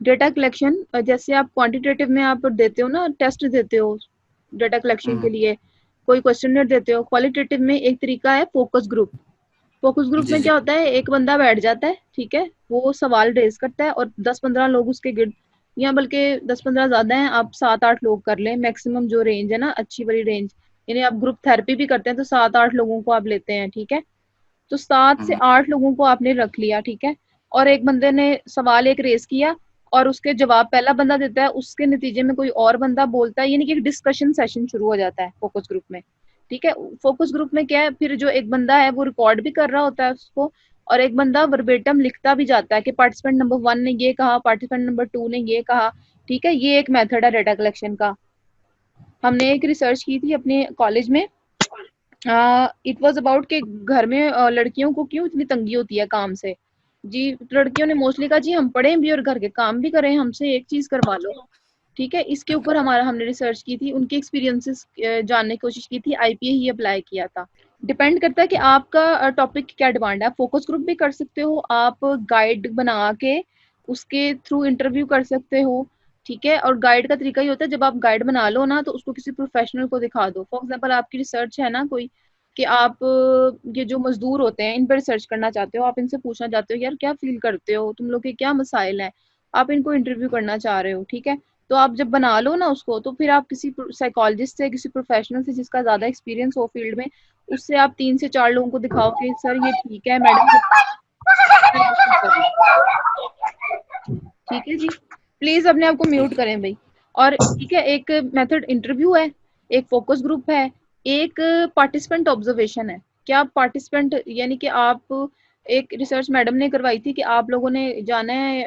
डेटा कलेक्शन जैसे आप क्वांटिटेटिव में आप देते हो ना, टेस्ट देते हो डेटा कलेक्शन के लिए, कोई क्वेश्चनर देते हो। क्वालिटेटिव में एक तरीका है फोकस ग्रुप। फोकस ग्रुप में क्या होता है, एक बंदा बैठ जाता है, ठीक है, वो सवाल रेज करता है और 10-15 लोग उसके गिर्द, या बल्कि 10-15 ज्यादा हैं, आप 7-8 लोग कर लें मैक्सिमम, जो रेंज है ना अच्छी बड़ी रेंज, यानी आप ग्रुप थेरेपी भी करते हैं तो 7-8 लोगों को आप लेते हैं, ठीक है। तो 7 से 8 लोगों को आपने रख लिया, ठीक है, और एक बंदे ने सवाल एक रेज किया और उसके जवाब पहला बंदा देता है, उसके नतीजे में कोई और बंदा बोलता है, यानी कि एक डिस्कशन सेशन शुरू हो जाता है फोकस ग्रुप में, ठीक है। फोकस ग्रुप में क्या है, फिर जो एक बंदा है वो रिकॉर्ड भी कर रहा होता है उसको, और एक बंदा वर्बेटम लिखता भी जाता है कि पार्टिसिपेंट नंबर 1 ने ये कहा, पार्टिसिपेंट नंबर 2 ने ये कहा, ठीक है। ये एक मेथड है डेटा कलेक्शन का। हमने एक रिसर्च की थी अपने कॉलेज में, इट वाज अबाउट कि घर में लड़कियों को क्यों इतनी तंगी होती है काम से। जी, लड़कियों ने मोस्टली कहा जी हम पढ़ें भी और घर के काम भी करें, हमसे एक चीज करवा लो, ठीक है। इसके ऊपर हमने रिसर्च की थी, उनके एक्सपीरियंसेस जानने की कोशिश की थी, आईपीए ही अप्लाई किया था। डिपेंड करता है कि आपका टॉपिक क्या डिमांड है। आप फोकस ग्रुप भी कर सकते हो, आप गाइड बना के उसके थ्रू इंटरव्यू कर सकते हो, ठीक है। और गाइड का तरीका ये होता है, जब आप गाइड बना लो ना तो उसको किसी प्रोफेशनल को दिखा दो। फॉर एग्जांपल आपकी रिसर्च है ना कोई, कि आप ये जो मजदूर होते हैं इन पर रिसर्च करना चाहते हो, आप इनसे पूछना चाहते हो यार क्या फील करते हो, तुम लोग के क्या मसाइल हैं, आप इनको इंटरव्यू करना चाह रहे हो, ठीक है। तो आप जब बना लो ना उसको, तो फिर आप किसी साइकोलॉजिस्ट से, किसी प्रोफेशनल से जिसका ज्यादा एक्सपीरियंस हो फील्ड में, उससे आप 3 से 4 लोगों को दिखाओ कि सर ये ठीक है मैडम, ठीक है जी। प्लीज अपने आप को म्यूट करें भाई। और ठीक है, एक मेथड इंटरव्यू है, एक फोकस ग्रुप है, एक पार्टिसिपेंट ऑब्जर्वेशन है। क्या पार्टिसिपेंट, यानी कि आप, एक रिसर्च मैडम ने करवाई थी कि आप लोगों ने जाना है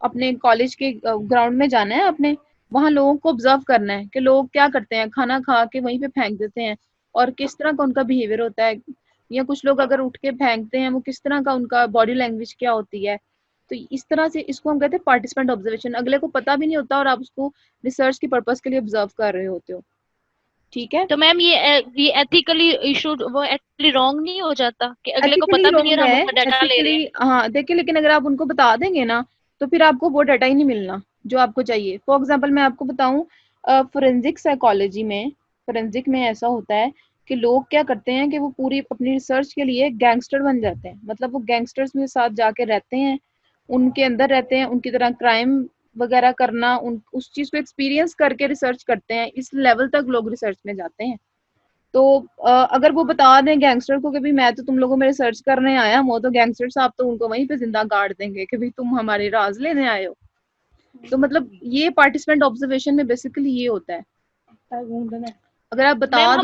अपने कॉलेज के ग्राउंड में जाना है, अपने वहां लोगों को ऑब्जर्व करना है कि लोग क्या करते हैं, खाना खा के वहीं पे फेंक देते हैं और किस तरह का उनका बिहेवियर होता है, या कुछ लोग अगर उठ के फेंकते हैं वो किस तरह का उनका बॉडी लैंग्वेज क्या होती है। तो इस तरह से इसको हम कहते हैं पार्टिसिपेंट ऑब्जर्वेशन। अगले को पता भी नहीं होता और आप उसको रिसर्च के पर्पस के लिए ऑब्जर्व कर रहे होते हो, ठीक है। तो मैम ये एथिकली इशू, वो एथिकली रॉन्ग नहीं हो जाता कि अगले को पता भी नहीं है हम उसका डाटा ले रहे हैं? हाँ देखिए, लेकिन अगर आप उनको बता देंगे ना तो फिर आपको वो डाटा ही नहीं मिलना जो आपको चाहिए। फॉर एग्जाम्पल मैं आपको बताऊं, फोरेंसिक साइकोलॉजी में, फोरेंसिक में ऐसा होता है कि लोग क्या करते हैं कि वो पूरी अपनी रिसर्च के लिए गैंगस्टर बन जाते हैं, मतलब वो गैंगस्टर्स के साथ जाके रहते हैं, उनके अंदर रहते हैं, उनकी तरह क्राइम वगैरह करना, उस चीज को एक्सपीरियंस करके रिसर्च करते हैं, इस लेवल तक लोग रिसर्च में जाते हैं। तो अगर वो बता दें गैंगस्टर को कि भाई मैं तो तुम लोगों में रिसर्च करने आया हूँ, तो गैंगस्टर साहब तो उनको वहीं पे जिंदा गाड़ देंगे कि भाई तुम हमारे राज लेने आए हो। तो मतलब ये पार्टिसिपेंट ऑब्जर्वेशन में बेसिकली ये होता है। अगर आप बता दो,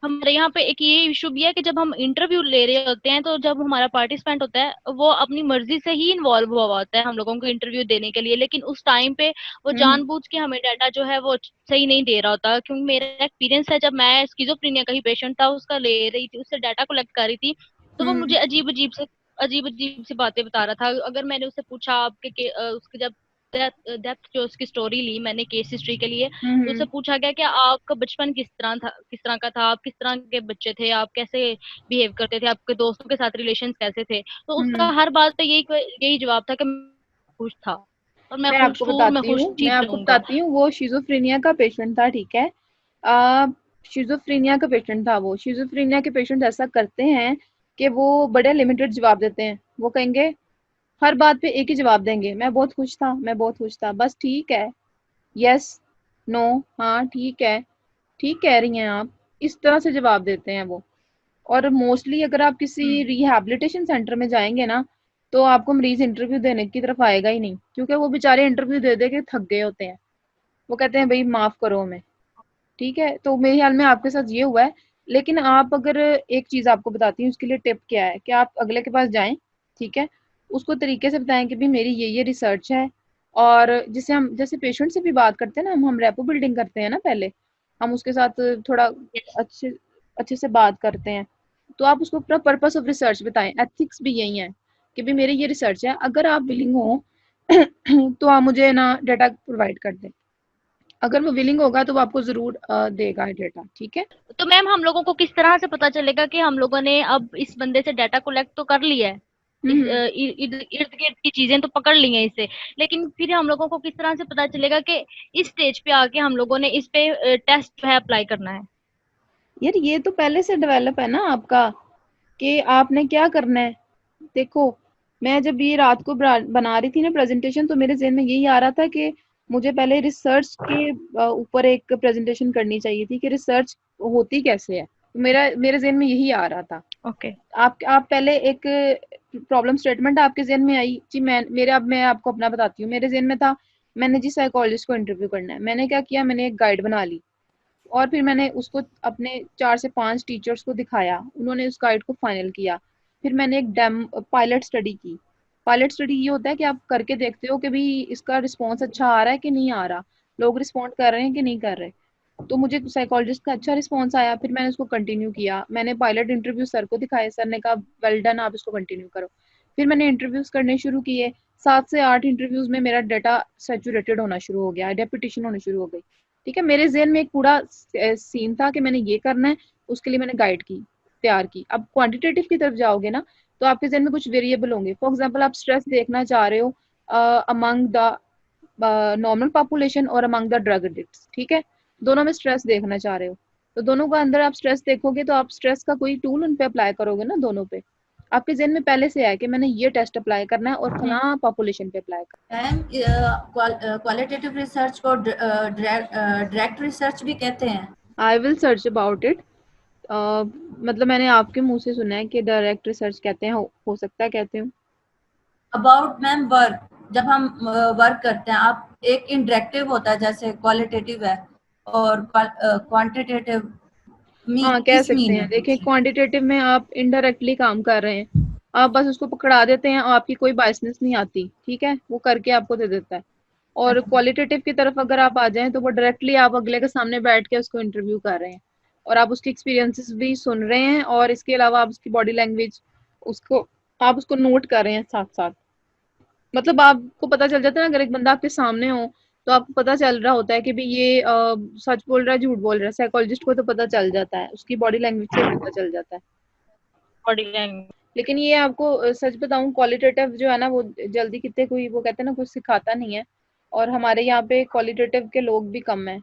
हमारे यहाँ पे एक ये इशू भी है कि जब हम इंटरव्यू ले रहे होते हैं, तो जब हमारा पार्टिसिपेंट होता है वो अपनी मर्जी से ही इन्वॉल्व हुआ होता है हम लोगों को इंटरव्यू देने के लिए, लेकिन उस टाइम पे वो जानबूझ के हमें डाटा जो है वो सही नहीं दे रहा होता। क्योंकि मेरा एक्सपीरियंस है, जब मैं स्किज़ोफ्रेनिया का ही पेशेंट था, उसका ले रही थी, उससे डाटा कलेक्ट कर रही थी, तो वो मुझे अजीब अजीब सी बातें बता रहा था। अगर मैंने उससे पूछा आपके उसके जब डेप्थ जो उसकी स्टोरी ली मैंने केस हिस्ट्री के लिए, तो उससे पूछा गया कि आपका बचपन किस तरह का था, आप किस तरह के बच्चे थे, आप कैसे बिहेव करते थे, आपके दोस्तों के साथ रिलेशन कैसे थे, तो उसका हर बात पे यही जवाब था कि खुश था और मैं आपको बताती हूँ, वो शिजोफ्रेनिया का पेशेंट था, ठीक है। शिजोफ्रेनिया का पेशेंट था वो। शिजोफ्रेनिया के पेशेंट ऐसा करते हैं कि वो बड़े लिमिटेड जवाब देते हैं। वो कहेंगे, हर बात पे एक ही जवाब देंगे, मैं बहुत खुश था, मैं बहुत खुश था, बस ठीक है, यस, नो, हाँ ठीक है, ठीक कह रही हैं आप, इस तरह से जवाब देते हैं वो। और मोस्टली अगर आप किसी रिहैबिलिटेशन सेंटर में जाएंगे ना, तो आपको मरीज इंटरव्यू देने की तरफ आएगा ही नहीं, क्योंकि वो बेचारे इंटरव्यू दे दे के थक गए होते हैं। वो कहते हैं भाई माफ करो हमें, ठीक है। तो मेरे ख्याल में आपके साथ ये हुआ है। लेकिन आप, अगर एक चीज आपको बताती हूँ उसके लिए टिप क्या है, कि आप अगले के पास जाएं, ठीक है, उसको तरीके से बताएं कि भाई मेरी ये रिसर्च है, और जिसे हम जैसे पेशेंट से भी बात करते हैं ना, हम रेपो बिल्डिंग करते हैं ना, पहले हम उसके साथ थोड़ा अच्छे अच्छे से बात करते हैं। तो आप उसको अपना पर्पस ऑफ रिसर्च बताएं। एथिक्स भी यही है कि भाई मेरी ये रिसर्च है, अगर आप विलिंग हो तो आप मुझे ना डेटा प्रोवाइड कर दें। अगर वो विलिंग होगा तो वो आपको जरूर देगा डेटा, ठीक है। तो मैम हम लोगों को किस तरह से पता चलेगा कि हम लोगों ने अब इस बंदे से डाटा कलेक्ट तो कर लिया है, इस इर्द गिर्द की चीजें तो पकड़ ली हैं इससे, लेकिन फिर हम लोगों को किस तरह से पता चलेगा कि इस स्टेज पे आके हम लोगों ने इस पे टेस्ट जो है अप्लाई करना है? यार ये तो पहले से डेवलप है ना आपका, कि आपने क्या करना है। देखो, मैं जब ये रात को बना रही थी ना प्रेजेंटेशन, तो मेरे ज़हन में यही आ रहा था कि मुझे पहले रिसर्च के ऊपर एक प्रेजेंटेशन करनी चाहिए थी कि रिसर्च होती कैसे है। मेरे ज़हन में यही आ रहा था। ओके। आप पहले एक प्रॉब्लम स्टेटमेंट आपके ज़हन में आई जी। मैं आपको अपना बताती हूँ। मेरे ज़हन में था मैंने जी साइकोलॉजिस्ट को इंटरव्यू करना है। मैंने क्या किया, मैंने एक गाइड बना ली और फिर मैंने उसको अपने 4 से 5 टीचर्स को दिखाया, उन्होंने उस गाइड को फाइनल किया। फिर मैंने एक पायलट स्टडी की। पायलट स्टडी ये होता है कि आप करके देखते हो कि भाई इसका रिस्पॉन्स अच्छा आ रहा है कि नहीं आ रहा, लोग रिस्पॉन्ड कर रहे हैं कि नहीं कर रहे। तो मुझे साइकोलॉजिस्ट का अच्छा रिस्पॉन्स आया, फिर मैंने उसको कंटिन्यू किया। मैंने पायलट इंटरव्यू सर को दिखाए, सर ने कहा वेल डन, आप इसको कंटिन्यू करो। फिर मैंने इंटरव्यूज करने शुरू किए। 7 से 8 इंटरव्यूज में मेरा डाटा सैचुरेटेड होना शुरू हो गया, रेपिटेशन होनी शुरू हो गई। ठीक है, मेरे ज़हन में एक पूरा सीन था कि मैंने ये करना है, उसके लिए मैंने गाइड की तैयार की। अब क्वांटिटेटिव की तरफ जाओगे ना, तो आपके ज़हन में कुछ वेरिएबल होंगे। फॉर एग्जांपल, आप स्ट्रेस देखना चाह रहे हो अमंग द नॉर्मल पॉपुलेशन और अमंग द ड्रग एडिक्ट्स, ठीक है। दोनों में स्ट्रेस देखना चाह रहे हो, तो दोनों का अंदर आप स्ट्रेस देखोगे तो आप स्ट्रेस का कोई टूल उन पे अप्लाई करोगे ना, दोनों पे। आपके ज़हन में पहले से है कि मैंने ये टेस्ट अप्लाई करना है और फलां पॉपुलेशन पे अप्लाई करना है। मैम क्वालिटेटिव रिसर्च को डायरेक्ट रिसर्च भी कहते हैं। I will search about it. मतलब मैंने आपके मुंह से सुना है कि डायरेक्ट रिसर्च कहते हैं, हो सकता है कहते हो। अबाउट मैम वर्क, जब हम वर्क करते हैं, आप एक इंटरेक्टिव होता है जैसे क्वालिटेटिव है, और क्वांटिटेटिव हाँ, कह सकते हैं। देखिए, क्वांटिटेटिव में आप इनडायरेक्टली काम कर रहे हैं, आप बस उसको पकड़ा देते हैं, आपकी कोई बायसनेस नहीं आती, ठीक है, वो करके आपको दे देता है। और क्वालिटेटिव की तरफ अगर आप आ जाएं तो वो डायरेक्टली आप अगले के सामने बैठ के उसको इंटरव्यू कर रहे हैं और आप उसके एक्सपीरियंसेस भी सुन रहे हैं, और इसके अलावा आप उसकी बॉडी लैंग्वेज आप उसको नोट कर रहे हैं साथ साथ। मतलब आपको पता चल जाता है ना, अगर एक बंदा आपके सामने हो तो आपको पता चल रहा होता है कि भाई ये सच बोल रहा है, झूठ बोल रहा है। साइकोलॉजिस्ट को तो पता चल जाता है, उसकी बॉडी लैंग्वेज से पता चल जाता है। Body language. लेकिन ये आपको सच बताऊं, क्वालिटेटिव जो है ना, वो जल्दी कितने कोई, वो कहते हैं ना, कुछ सिखाता नहीं है। और हमारे यहाँ पे क्वालिटेटिव के लोग भी कम हैं।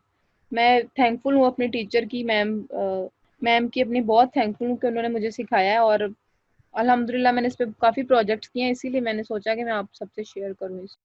मैं थैंकफुल हूँ अपनी टीचर की, मैम की अपनी बहुत थैंकफुल हूँ कि उन्होंने मुझे सिखाया है। और अल्हम्दुलिल्लाह मैंने इस पे काफ़ी प्रोजेक्ट्स किए हैं, इसीलिए मैंने सोचा कि मैं आप सबसे शेयर करूँ इस